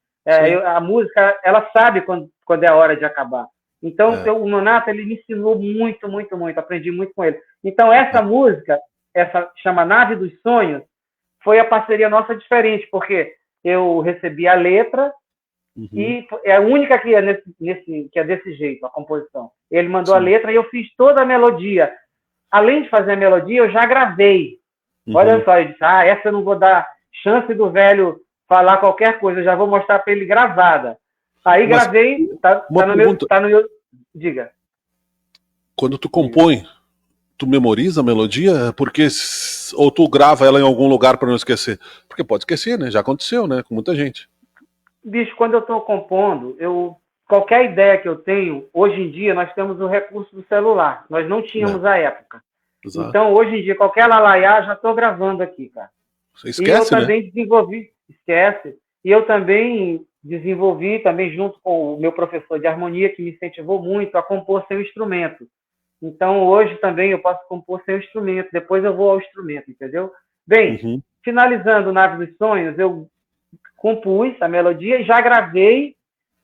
A música, ela sabe quando é a hora de acabar. Então, o Nonato, ele me ensinou muito, muito, muito. Aprendi muito com ele. Então, essa música, essa chama Nave dos Sonhos, foi a parceria nossa diferente, porque eu recebi a letra e é a única que é, que é desse jeito, a composição. Ele mandou a letra e eu fiz toda a melodia. Além de fazer a melodia, eu já gravei. Olha só, eu disse, essa eu não vou dar chance do velho falar qualquer coisa, eu já vou mostrar para ele gravada. Aí gravei, tá no meu... Diga. Quando tu compõe, tu memoriza a melodia? Porque ou tu grava ela em algum lugar para não esquecer? Porque pode esquecer, né? Já aconteceu, né? Com muita gente. Bicho, quando eu estou compondo, qualquer ideia que eu tenho, hoje em dia nós temos o recurso do celular. Nós não tínhamos à época. Exato. Então, hoje em dia, qualquer lalaiá, já estou gravando aqui, cara. Você esquece, e eu também desenvolvi, e eu também desenvolvi, também junto com o meu professor de harmonia, que me incentivou muito a compor sem o instrumento. Então, hoje também eu posso compor sem o instrumento, depois eu vou ao instrumento, entendeu? Bem, finalizando Nave dos Sonhos, eu compus a melodia e já gravei,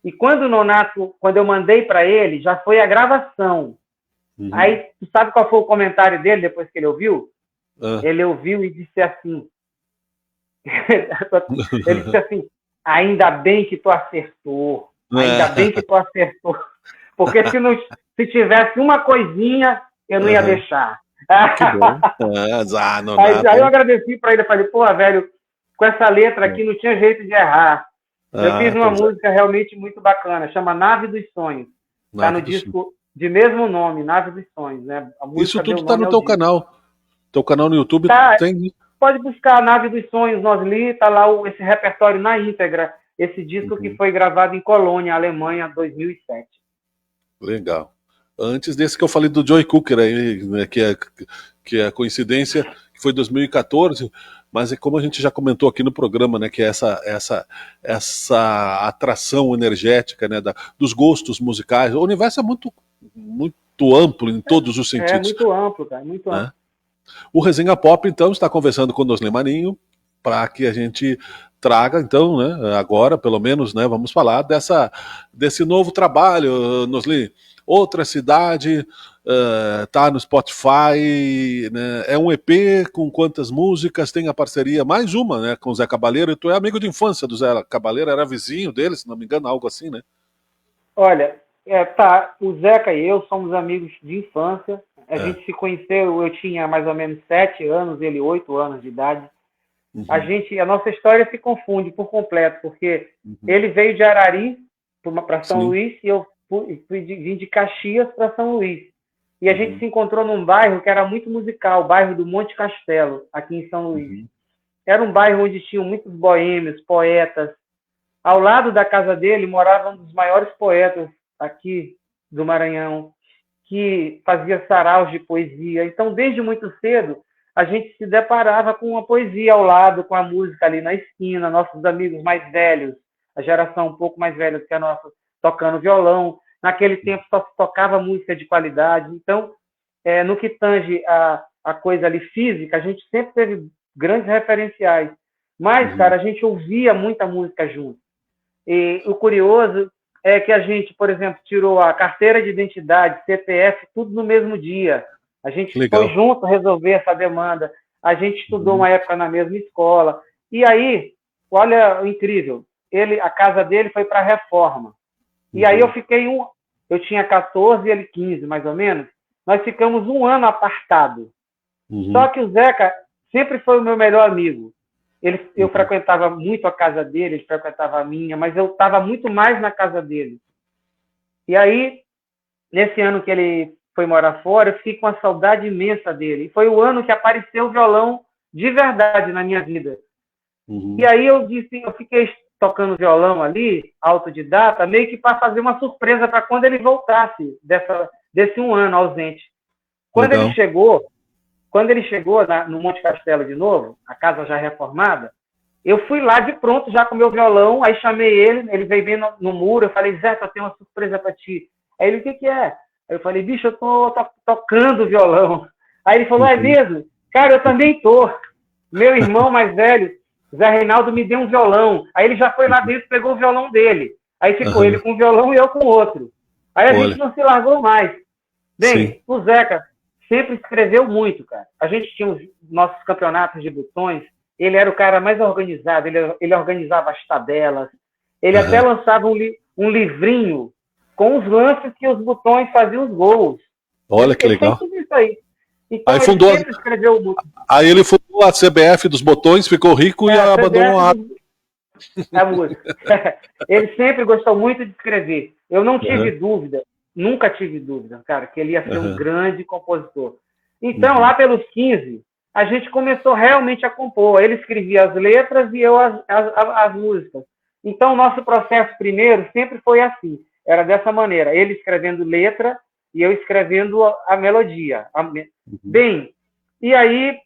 e quando eu mandei para ele, já foi a gravação. Aí, tu sabe qual foi o comentário dele depois que ele ouviu? Ele ouviu e disse assim, ele disse assim, ainda bem que tu acertou, ainda bem que tu acertou, porque se tivesse uma coisinha, eu não ia deixar. Que bom. Aí eu agradeci para ele, falei, pô, velho, com essa letra aqui não tinha jeito de errar. Eu fiz uma música realmente muito bacana, chama Nave dos Sonhos. Tá no disco de mesmo nome, Nave dos Sonhos, né? A música isso tudo tá no teu canal. Teu canal no YouTube tem. Pode buscar Nave dos Sonhos, Nosli, tá lá esse repertório na íntegra, esse disco que foi gravado em Colônia, Alemanha, 2007. Legal. Antes desse que eu falei do Joey Cooker aí, né, que é coincidência, que foi 2014, mas é como a gente já comentou aqui no programa, né, que é essa atração energética, né, dos gostos musicais. O universo é muito amplo em todos os sentidos. É muito amplo, cara, muito amplo. O Resenha Pop, então, está conversando com o Nosli Marinho para que a gente traga, então, né, agora, pelo menos, né, vamos falar desse novo trabalho, Nosli. Outra Cidade, tá no Spotify, né, é um EP com quantas músicas, tem a parceria, mais uma, né, com o Zé Cabaleiro, e tu é amigo de infância do Zé Cabaleiro, era vizinho dele, se não me engano, algo assim, né? Olha, o Zeca e eu somos amigos de infância. A gente se conheceu, eu tinha mais ou menos 7 anos, ele 8 anos de idade. A nossa história se confunde por completo, porque ele veio de Arari para São Luís e eu vim de Caxias para São Luís. E a gente se encontrou num bairro que era muito musical, o bairro do Monte Castelo, aqui em São Luís. Era um bairro onde tinham muitos boêmios, poetas. Ao lado da casa dele morava um dos maiores poetas aqui do Maranhão, que fazia saraus de poesia. Então, desde muito cedo, a gente se deparava com a poesia ao lado, com a música ali na esquina, nossos amigos mais velhos, a geração um pouco mais velha do que a nossa, tocando violão. Naquele tempo só se tocava música de qualidade. Então, no que tange a coisa ali física, a gente sempre teve grandes referenciais. Mas, cara, a gente ouvia muita música junto. E o curioso é que a gente, por exemplo, tirou a carteira de identidade, CPF, tudo no mesmo dia. A gente foi junto resolver essa demanda. A gente estudou uma época na mesma escola. E aí, olha o incrível, a casa dele foi para a reforma. E aí eu tinha 14 e ele 15, mais ou menos. Nós ficamos 1 ano apartados. Só que o Zeca sempre foi o meu melhor amigo. Eu frequentava muito a casa dele, ele frequentava a minha, mas eu estava muito mais na casa dele. E aí, nesse ano que ele foi morar fora, eu fiquei com uma saudade imensa dele. E foi o ano que apareceu o violão de verdade na minha vida. E aí eu fiquei tocando violão ali, autodidata, meio que para fazer uma surpresa para quando ele voltasse desse 1 ano ausente. Quando ele chegou no Monte Castelo de novo, a casa já reformada, eu fui lá de pronto, já com meu violão, aí chamei ele veio bem no muro, eu falei, Zé, eu tenho uma surpresa para ti. Aí ele, o que é? Aí eu falei, bicho, eu tô tocando violão. Aí ele falou, é Uhum. mesmo? Cara, eu também tô. Meu irmão mais velho, Zé Reinaldo, me deu um violão. Aí ele já foi lá dentro, pegou o violão dele. Aí ficou ele Aham. com um violão e eu com outro. Aí a gente Olha, não se largou mais. sim. Bem, o Zeca sempre escreveu muito, cara. A gente tinha os nossos campeonatos de botões, ele era o cara mais organizado, ele organizava as tabelas, ele até Aham. lançava um livrinho com os lances que os botões faziam os gols. Olha que Ele fez legal. tudo isso aí. Aí Então ele fundou, sempre escreveu muito. aí ele fundou a CBF dos botões, ficou rico e A abandonou CBF a. da música. Ele sempre gostou muito de escrever. Eu não tive Aham. dúvida, nunca tive dúvida, cara, que ele ia ser um Aham. grande compositor. Então, Uhum. lá pelos 15, a gente começou realmente a compor. Ele escrevia as letras e eu as músicas. Então, o nosso processo primeiro sempre foi assim. Era dessa maneira. Ele escrevendo letra e eu escrevendo a melodia. Uhum. Bem, e aí,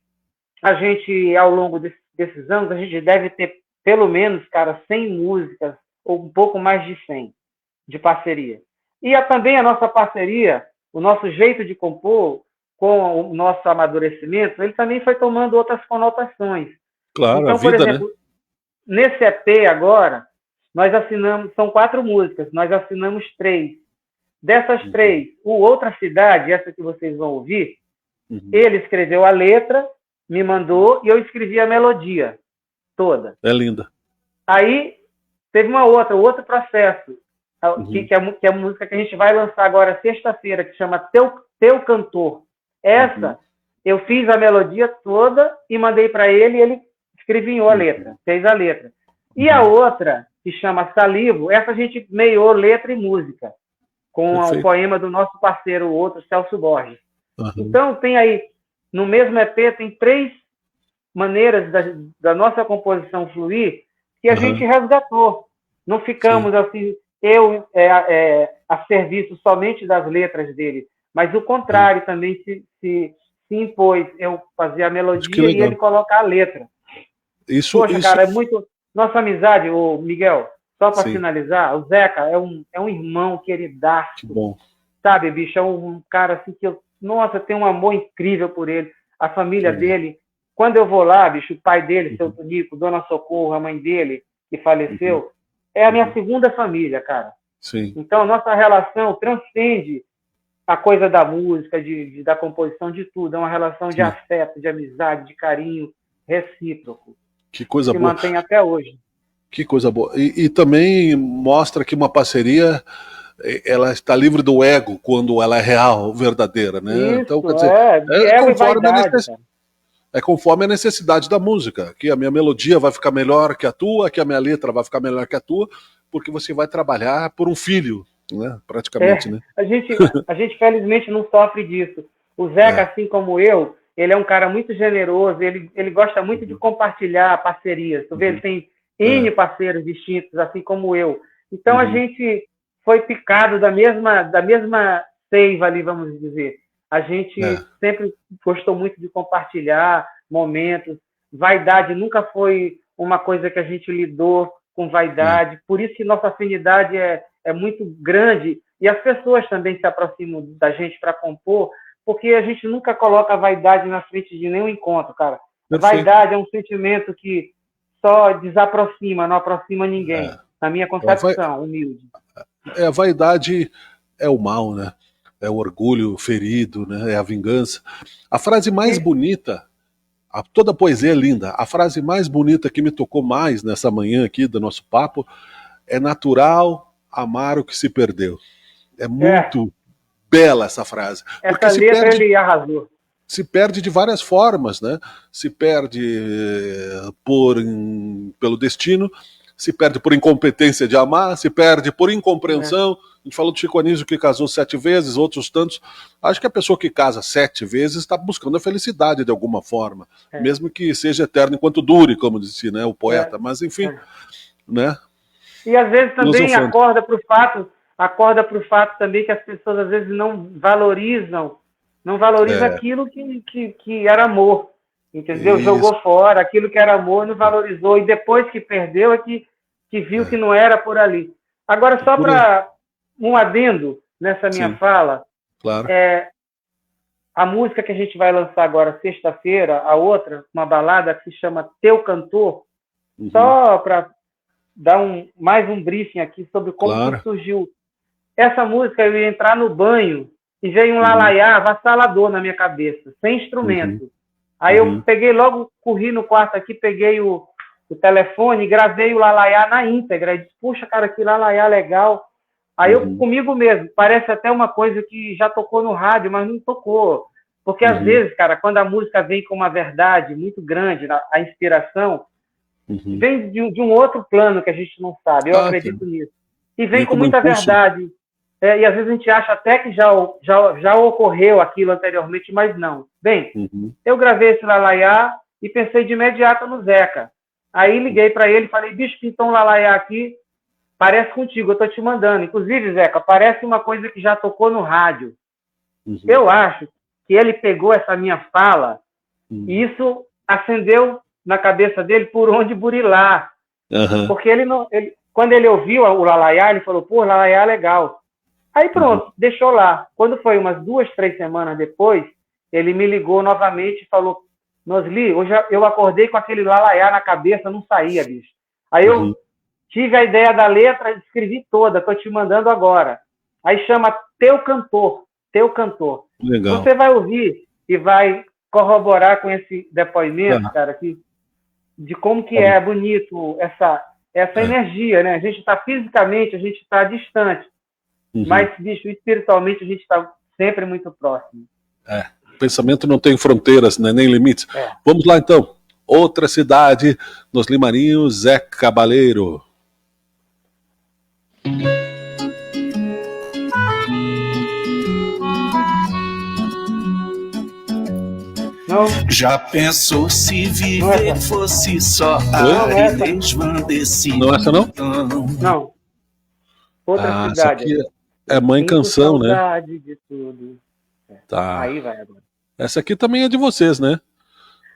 a gente, ao longo desses anos, a gente deve ter pelo menos, cara, 100 músicas, ou um pouco mais de 100, de parceria. E também a nossa parceria, o nosso jeito de compor, com o nosso amadurecimento, ele também foi tomando outras conotações. Claro, a Então, por vida, né? exemplo, nesse EP agora, nós assinamos, são 4 músicas, nós assinamos 3. Dessas Uhum. 3, o Outra Cidade, essa que vocês vão ouvir, Uhum. ele escreveu a letra, me mandou, e eu escrevi a melodia toda. É linda. Aí teve outro processo, Uhum. que é a música que a gente vai lançar agora sexta-feira, que chama Teu Cantor. Essa, Uhum. eu fiz a melodia toda e mandei para ele, e ele escrevinhou a letra, fez a letra. E a outra, que chama Salivo, essa a gente meiou letra e música, com o Perfeito. poema do nosso parceiro, o outro, Celso Borges. Uhum. Então, tem aí, no mesmo EP, tem 3 maneiras da nossa composição fluir que a gente resgatou. Não ficamos Sim. assim, eu a serviço somente das letras dele, mas o contrário também se impôs. Eu fazia a Que melodia e ele legal. colocar a letra. Isso, Poxa, isso, cara, é muito. Nossa amizade, o Miguel, só para sim, finalizar, o Zeca é um irmão que queridaço, bom. sabe, bicho? É um cara assim que eu, nossa, tenho um amor incrível por ele. A família Que legal. dele, quando eu vou lá, bicho, o pai dele, seu Uhum. Tonico, Dona Socorro, a mãe dele, que Uhum. faleceu, é a minha Uhum. segunda família, cara. Sim. Então, nossa relação transcende a coisa da música, da composição, de tudo. É uma relação de Sim. afeto, de amizade, de carinho recíproco, Que coisa que boa. mantém até hoje. Que coisa boa. E também mostra que uma parceria ela está livre do ego quando ela é real, verdadeira, né? Então, quer Isso, dizer, de é ego e conforme vaidade, cara. é conforme a necessidade da música, que a minha melodia vai ficar melhor que a tua, que a minha letra vai ficar melhor que a tua, porque você vai trabalhar por um filho, né? Praticamente, né? A gente felizmente não sofre disso. O Zeca, assim como eu, ele é um cara muito generoso, ele gosta muito de compartilhar parcerias. Tu vê, ele tem N parceiros distintos, assim como eu. Então a gente foi picado da mesma seiva ali, vamos dizer. A gente sempre gostou muito de compartilhar momentos. Vaidade nunca foi uma coisa que a gente lidou com vaidade. Por isso que nossa afinidade é muito grande e as pessoas também se aproximam da gente para compor, porque a gente nunca coloca a vaidade na frente de nenhum encontro, cara. A vaidade é um sentimento que só desaproxima, não aproxima ninguém, na minha concepção, humilde. A vaidade é o mal, né? É o orgulho ferido, né? É a vingança. A frase mais bonita, toda a poesia é linda, a frase mais bonita que me tocou mais nessa manhã aqui do nosso papo é natural amar o que se perdeu. É muito bela essa frase. Essa letra ele arrasou. Se perde de várias formas, né? Se perde pelo destino, se perde por incompetência de amar, se perde por incompreensão. A gente falou do Chico Anísio que casou 7 vezes, outros tantos. Acho que a pessoa que casa 7 vezes está buscando a felicidade de alguma forma, mesmo que seja eterno enquanto dure, como disse, né, o poeta. Mas enfim, né? E às vezes também acorda para o fato também que as pessoas às vezes não valorizam aquilo que era amor, entendeu? Isso. Jogou fora aquilo que era amor, não valorizou, e depois que perdeu é que viu que não era por ali. Agora, só para um adendo nessa minha fala, Claro. A música que a gente vai lançar agora, sexta-feira, a outra, uma balada que se chama Teu Cantor, só para dar mais um briefing aqui sobre como que surgiu. Essa música, eu ia entrar no banho e veio um lalaiá avassalador na minha cabeça, sem instrumento. Aí eu peguei logo, corri no quarto aqui, peguei o telefone e gravei o lalaiá na íntegra. E disse, puxa, cara, que lalaiá legal. Aí eu, comigo mesmo, parece até uma coisa que já tocou no rádio, mas não tocou. Porque às vezes, cara, quando a música vem com uma verdade muito grande, a inspiração, vem de um outro plano que a gente não sabe. Eu acredito nisso. E vem com muita verdade. E às vezes a gente acha até que já ocorreu aquilo anteriormente, mas não. Bem, eu gravei esse lalaiá e pensei de imediato no Zeca. Aí liguei para ele e falei, bicho, pintou um lalaiá aqui, parece contigo, eu tô te mandando. Inclusive, Zeca, parece uma coisa que já tocou no rádio. Eu acho que ele pegou essa minha fala e isso acendeu na cabeça dele por onde burilar. Porque quando ele ouviu o lalaiá, ele falou, pô, lalaiá é legal. Aí pronto, deixou lá. Quando foi umas 2, 3 semanas depois, ele me ligou novamente e falou, Nosli, hoje eu acordei com aquele lalaiá na cabeça, não saía, bicho. Aí eu tive a ideia da letra, escrevi toda, tô te mandando agora. Aí chama Teu Cantor, Teu Cantor. Legal. Você vai ouvir e vai corroborar com esse depoimento, cara, aqui, de como que é bonito essa energia, né? A gente está fisicamente, a gente está distante, mas, bicho, espiritualmente a gente está sempre muito próximo. O pensamento não tem fronteiras, né, nem limites. Vamos lá, então. Outra cidade, nos Limarinhos, Zé Cabaleiro. Não. Já pensou se viver fosse só ar e desvanecido? Não é essa, não? Não. Outra cidade. Essa aqui é Mãe Canção, né? Saudade de tudo. Tá. Aí vai agora. Essa aqui também é de vocês, né?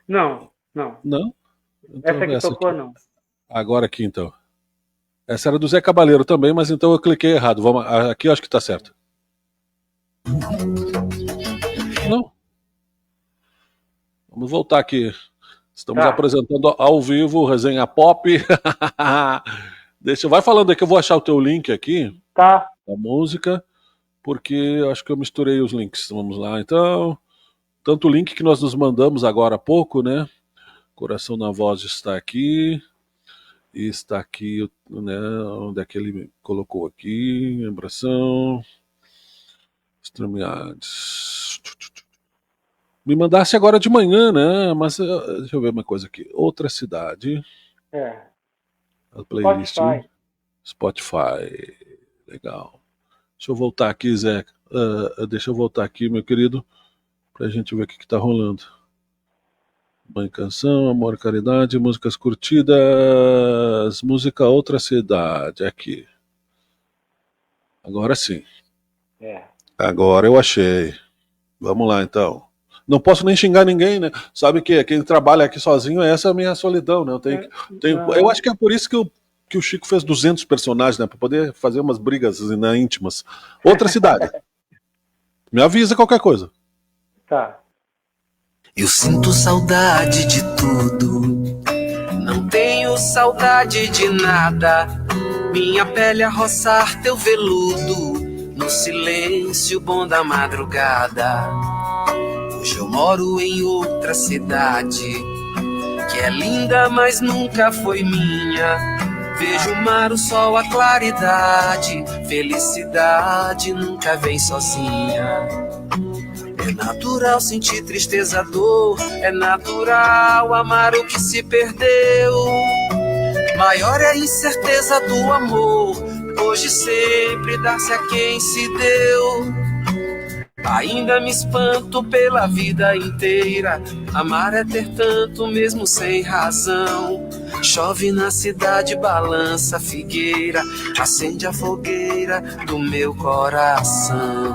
Não. Não? Então, Essa que tocou, não. Agora aqui, então. Essa era do Zé Cabaleiro também, mas então eu cliquei errado. Aqui eu acho que tá certo. Não. Vamos voltar aqui. Estamos apresentando ao vivo Resenha Pop. Vai falando aí que eu vou achar o teu link aqui. Tá. Da música, porque eu acho que eu misturei os links. Vamos lá, então. Tanto o link que nós nos mandamos agora há pouco, né? Coração na Voz está aqui. E está aqui, né? Onde é que ele colocou aqui? Vibração. StreamYards. Me mandasse agora de manhã, né? Mas deixa eu ver uma coisa aqui. Outra cidade. A playlist. Spotify. Legal. Deixa eu voltar aqui, Zé. Deixa eu voltar aqui, meu querido, pra gente ver o que tá rolando. Mãe Canção, Amor e Caridade, músicas curtidas, música Outra Cidade, aqui. Agora sim. Agora eu achei. Vamos lá, então. Não posso nem xingar ninguém, né? Sabe que quem trabalha aqui sozinho, essa é a minha solidão, né? Eu acho que é por isso que o Chico fez 200 personagens, né? Pra poder fazer umas brigas, né, íntimas. Outra cidade. Me avisa qualquer coisa. Tá. Eu sinto saudade de tudo, não tenho saudade de nada. Minha pele a roçar teu veludo, no silêncio bom da madrugada. Hoje eu moro em outra cidade, que é linda, mas nunca foi minha. Vejo o mar, o sol, a claridade. Felicidade nunca vem sozinha. É natural sentir tristeza, dor. É natural amar o que se perdeu. Maior é a incerteza do amor, hoje sempre dá-se a quem se deu. Ainda me espanto pela vida inteira. Amar é ter tanto mesmo sem razão. Chove na cidade, balança a figueira, acende a fogueira do meu coração.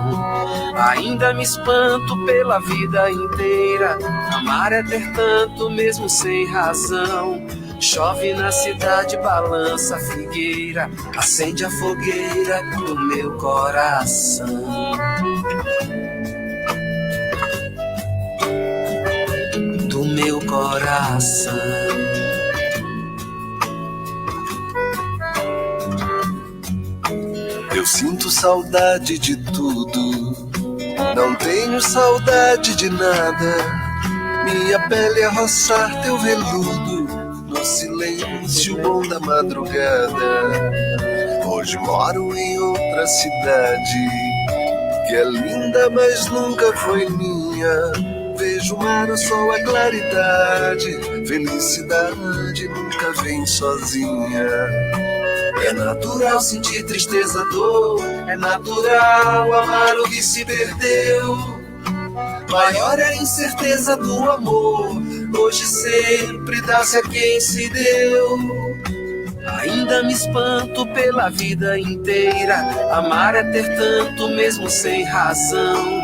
Ainda me espanto pela vida inteira. Amar é ter tanto mesmo sem razão. Chove na cidade, balança a figueira, acende a fogueira do meu coração. coração. Eu sinto saudade de tudo, não tenho saudade de nada. Minha pele é roçar teu veludo no silêncio bom da madrugada. Hoje moro em outra cidade que é linda, mas nunca foi minha. Vejo o mar, o sol, a claridade. Felicidade nunca vem sozinha. É natural sentir tristeza, dor. É natural amar o que se perdeu. Maior é a incerteza do amor. Hoje sempre dá-se a quem se deu. Ainda me espanto pela vida inteira. Amar é ter tanto mesmo sem razão.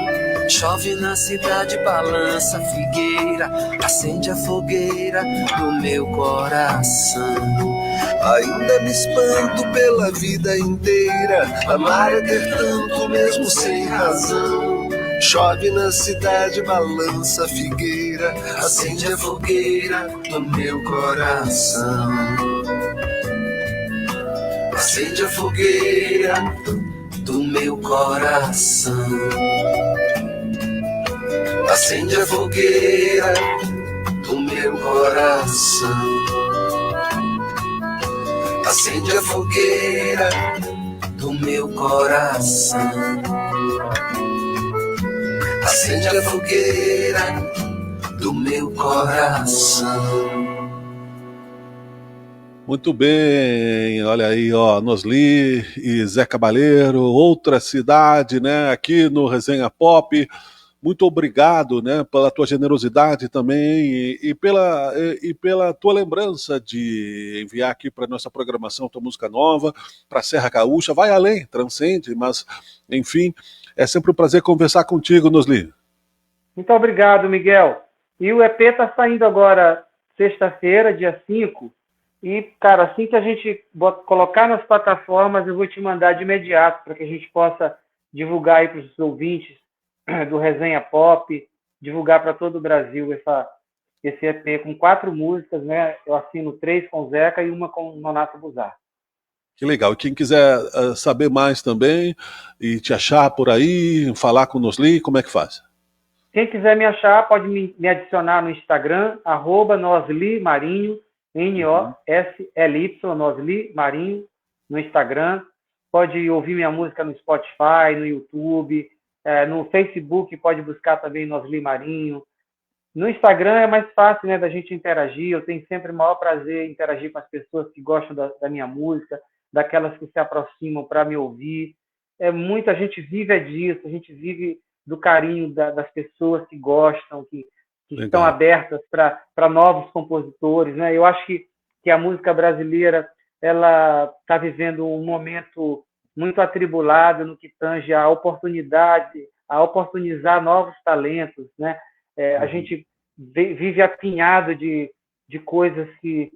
Chove na cidade, balança a figueira, acende a fogueira no meu coração. Ainda me espanto pela vida inteira. Amar é ter tanto mesmo sem razão. Chove na cidade, balança a figueira, acende a fogueira no meu coração. Acende a fogueira do meu coração. Acende a fogueira do meu coração. Acende a fogueira do meu coração. Acende a fogueira do meu coração. Muito bem, olha aí, ó, Nosli e Zé Cabaleiro, outra cidade, né, aqui no Resenha Pop. Muito obrigado, né, pela tua generosidade também e pela tua lembrança de enviar aqui para nossa programação tua música nova, para Serra Gaúcha. Vai além, transcende, mas, enfim, é sempre um prazer conversar contigo, Nosli. Muito obrigado, Miguel. E o EP está saindo agora sexta-feira, dia 5. E, cara, assim que a gente colocar nas plataformas, eu vou te mandar de imediato para que a gente possa divulgar aí para os ouvintes do Resenha Pop, divulgar para todo o Brasil esse EP com 4 músicas, né? Eu assino 3 com o Zeca e uma com o Nonato Buzar. Que legal. E quem quiser saber mais também e te achar por aí, falar com o Nosli, como é que faz? Quem quiser me achar, pode me adicionar no Instagram, @NosliMarinho, NOSLY, Nosli Marinho, no Instagram. Pode ouvir minha música no Spotify, no YouTube, no Facebook, pode buscar também Nosli Marinho. No Instagram é mais fácil, né, da gente interagir. Eu tenho sempre o maior prazer em interagir com as pessoas que gostam da minha música, daquelas que se aproximam para me ouvir. A gente vive disso, a gente vive do carinho das pessoas que gostam, que estão abertas para novos compositores, né? Eu acho que a música brasileira ela está vivendo um momento muito atribulado no que tange a oportunizar novos talentos, né? A gente vive apinhado de coisas que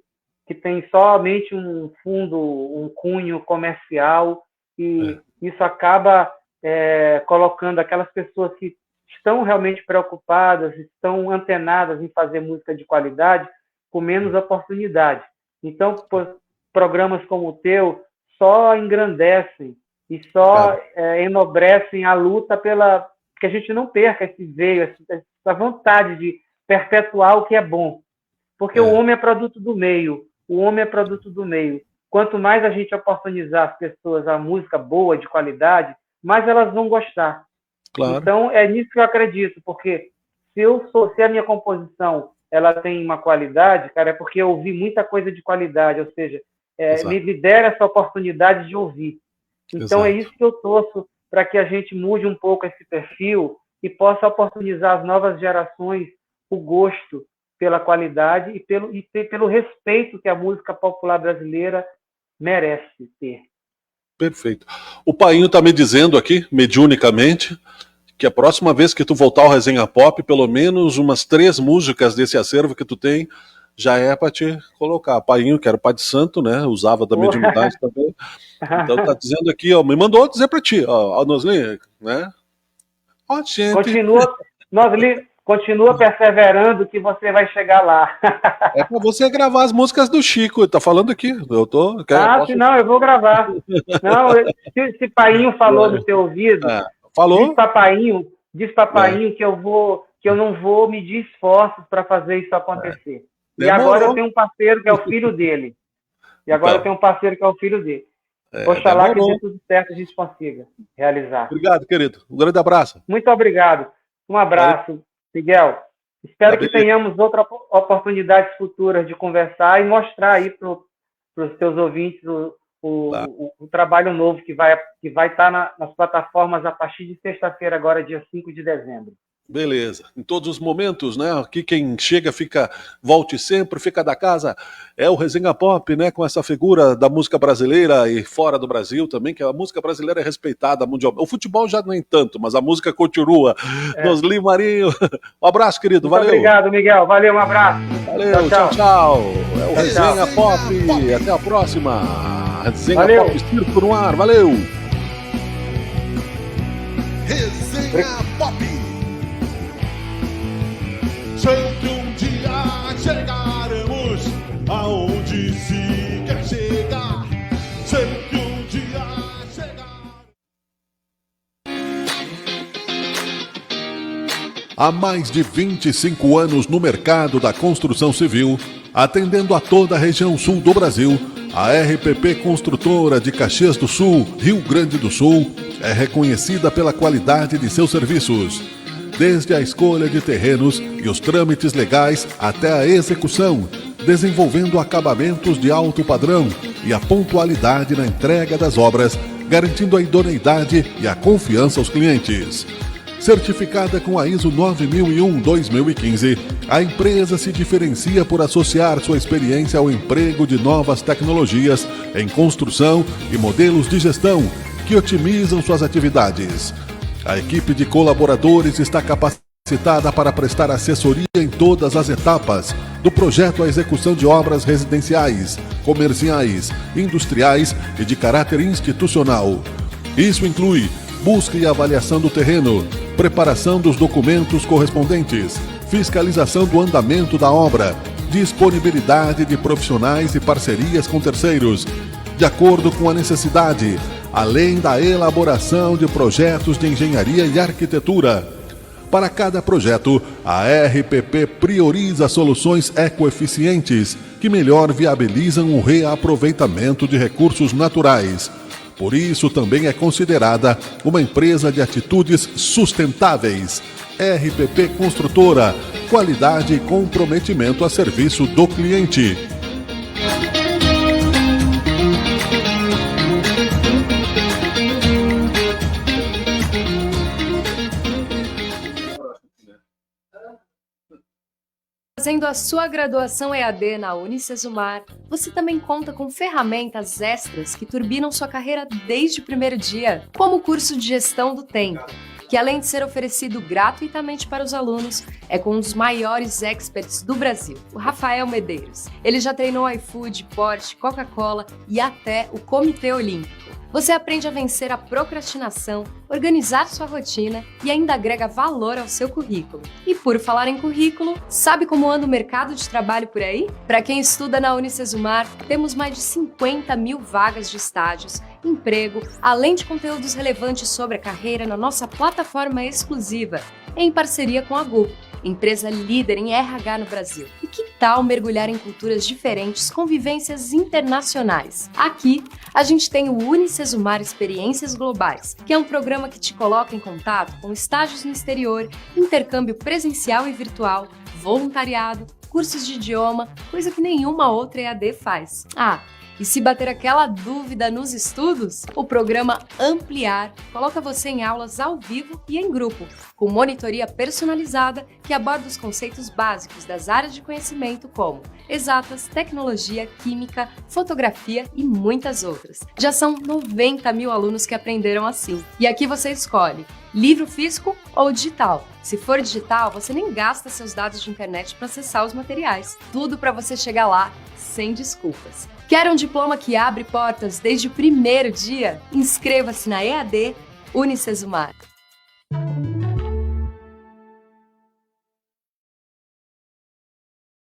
tem somente um fundo, um cunho comercial, e isso acaba colocando aquelas pessoas que estão realmente preocupadas, estão antenadas em fazer música de qualidade, com menos oportunidade. Então, programas como o teu só engrandecem e só enobrecem a luta que a gente não perca esse veio, essa vontade de perpetuar o que é bom. Porque o homem é produto do meio. O homem é produto do meio. Quanto mais a gente oportunizar as pessoas a música boa, de qualidade, mais elas vão gostar. Claro. Então, é nisso que eu acredito, porque se a minha composição ela tem uma qualidade, cara, é porque eu ouvi muita coisa de qualidade, ou seja, me dera essa oportunidade de ouvir. Então, é isso que eu torço para que a gente mude um pouco esse perfil e possa oportunizar as novas gerações o gosto pela qualidade e pelo respeito que a música popular brasileira merece ter. Perfeito. O Painho está me dizendo aqui, mediunicamente, que a próxima vez que tu voltar ao Resenha Pop, pelo menos umas 3 músicas desse acervo que tu tem, já é para te colocar. Painho, que era o pai de santo, né? Usava da mediunidade também. Então tá dizendo aqui, ó, me mandou dizer para ti, ó, Nosli, né? Ó, gente. Continua, Nosli, Continua perseverando que você vai chegar lá. É pra você gravar as músicas do Chico, tá falando aqui. Eu tô. Se não, eu vou gravar. Não, se Painho falou no teu ouvido, falou? diz Papainho que eu não vou medir esforços para fazer isso acontecer. E agora eu tenho um parceiro que é o filho dele. Oxalá que dê tudo certo, a gente consiga realizar. Obrigado, querido. Um grande abraço. Muito obrigado. Um abraço, Miguel. Espero que tenhamos outras oportunidades futuras de conversar e mostrar aí para os teus ouvintes o trabalho novo que vai estar nas plataformas a partir de sexta-feira, agora, dia 5 de dezembro. Beleza. Em todos os momentos, né? Aqui quem chega volte sempre, fica da casa. É o Resenha Pop, né? Com essa figura da música brasileira e fora do Brasil também, que a música brasileira é respeitada mundialmente. O futebol já nem tanto, mas a música continua. Nosli Marinho. Um abraço, querido. Valeu. Muito obrigado, Miguel. Valeu, um abraço. Valeu, tchau. É o Resenha Pop. Até a próxima. Resenha Pop Circo no ar. Valeu. Resenha Pop. Sei que um dia chegaremos aonde se quer chegar. Sei que um dia chegaremos. Há mais de 25 anos no mercado da construção civil, atendendo a toda a região sul do Brasil, a RPP Construtora de Caxias do Sul, Rio Grande do Sul, é reconhecida pela qualidade de seus serviços. Desde a escolha de terrenos e os trâmites legais até a execução, desenvolvendo acabamentos de alto padrão e a pontualidade na entrega das obras, garantindo a idoneidade e a confiança aos clientes. Certificada com a ISO 9001-2015, a empresa se diferencia por associar sua experiência ao emprego de novas tecnologias em construção e modelos de gestão que otimizam suas atividades. A equipe de colaboradores está capacitada para prestar assessoria em todas as etapas, do projeto à execução de obras residenciais, comerciais, industriais e de caráter institucional. Isso inclui busca e avaliação do terreno, preparação dos documentos correspondentes, fiscalização do andamento da obra, disponibilidade de profissionais e parcerias com terceiros, de acordo com a necessidade, além da elaboração de projetos de engenharia e arquitetura. Para cada projeto, a RPP prioriza soluções ecoeficientes que melhor viabilizam o reaproveitamento de recursos naturais. Por isso, também é considerada uma empresa de atitudes sustentáveis. RPP Construtora, qualidade e comprometimento a serviço do cliente. Fazendo a sua graduação EAD na Unicesumar, você também conta com ferramentas extras que turbinam sua carreira desde o primeiro dia, como o curso de Gestão do Tempo, que além de ser oferecido gratuitamente para os alunos, é com um dos maiores experts do Brasil, o Rafael Medeiros. Ele já treinou iFood, Porsche, Coca-Cola e até o Comitê Olímpico. Você aprende a vencer a procrastinação, organizar sua rotina e ainda agrega valor ao seu currículo. E por falar em currículo, sabe como anda o mercado de trabalho por aí? Para quem estuda na Unicesumar, temos mais de 50 mil vagas de estágios, emprego, além de conteúdos relevantes sobre a carreira na nossa plataforma exclusiva, em parceria com a GUP, empresa líder em RH no Brasil. E que tal mergulhar em culturas diferentes com vivências internacionais? Aqui, a gente tem o Unicesumar Experiências Globais, que é um programa que te coloca em contato com estágios no exterior, intercâmbio presencial e virtual, voluntariado, cursos de idioma, coisa que nenhuma outra EAD faz. E se bater aquela dúvida nos estudos, o programa Ampliar coloca você em aulas ao vivo e em grupo, com monitoria personalizada que aborda os conceitos básicos das áreas de conhecimento como exatas, tecnologia, química, fotografia e muitas outras. Já são 90 mil alunos que aprenderam assim. E aqui você escolhe livro físico ou digital. Se for digital, você nem gasta seus dados de internet para acessar os materiais. Tudo para você chegar lá sem desculpas. Quer um diploma que abre portas desde o primeiro dia? Inscreva-se na EAD Unicesumar.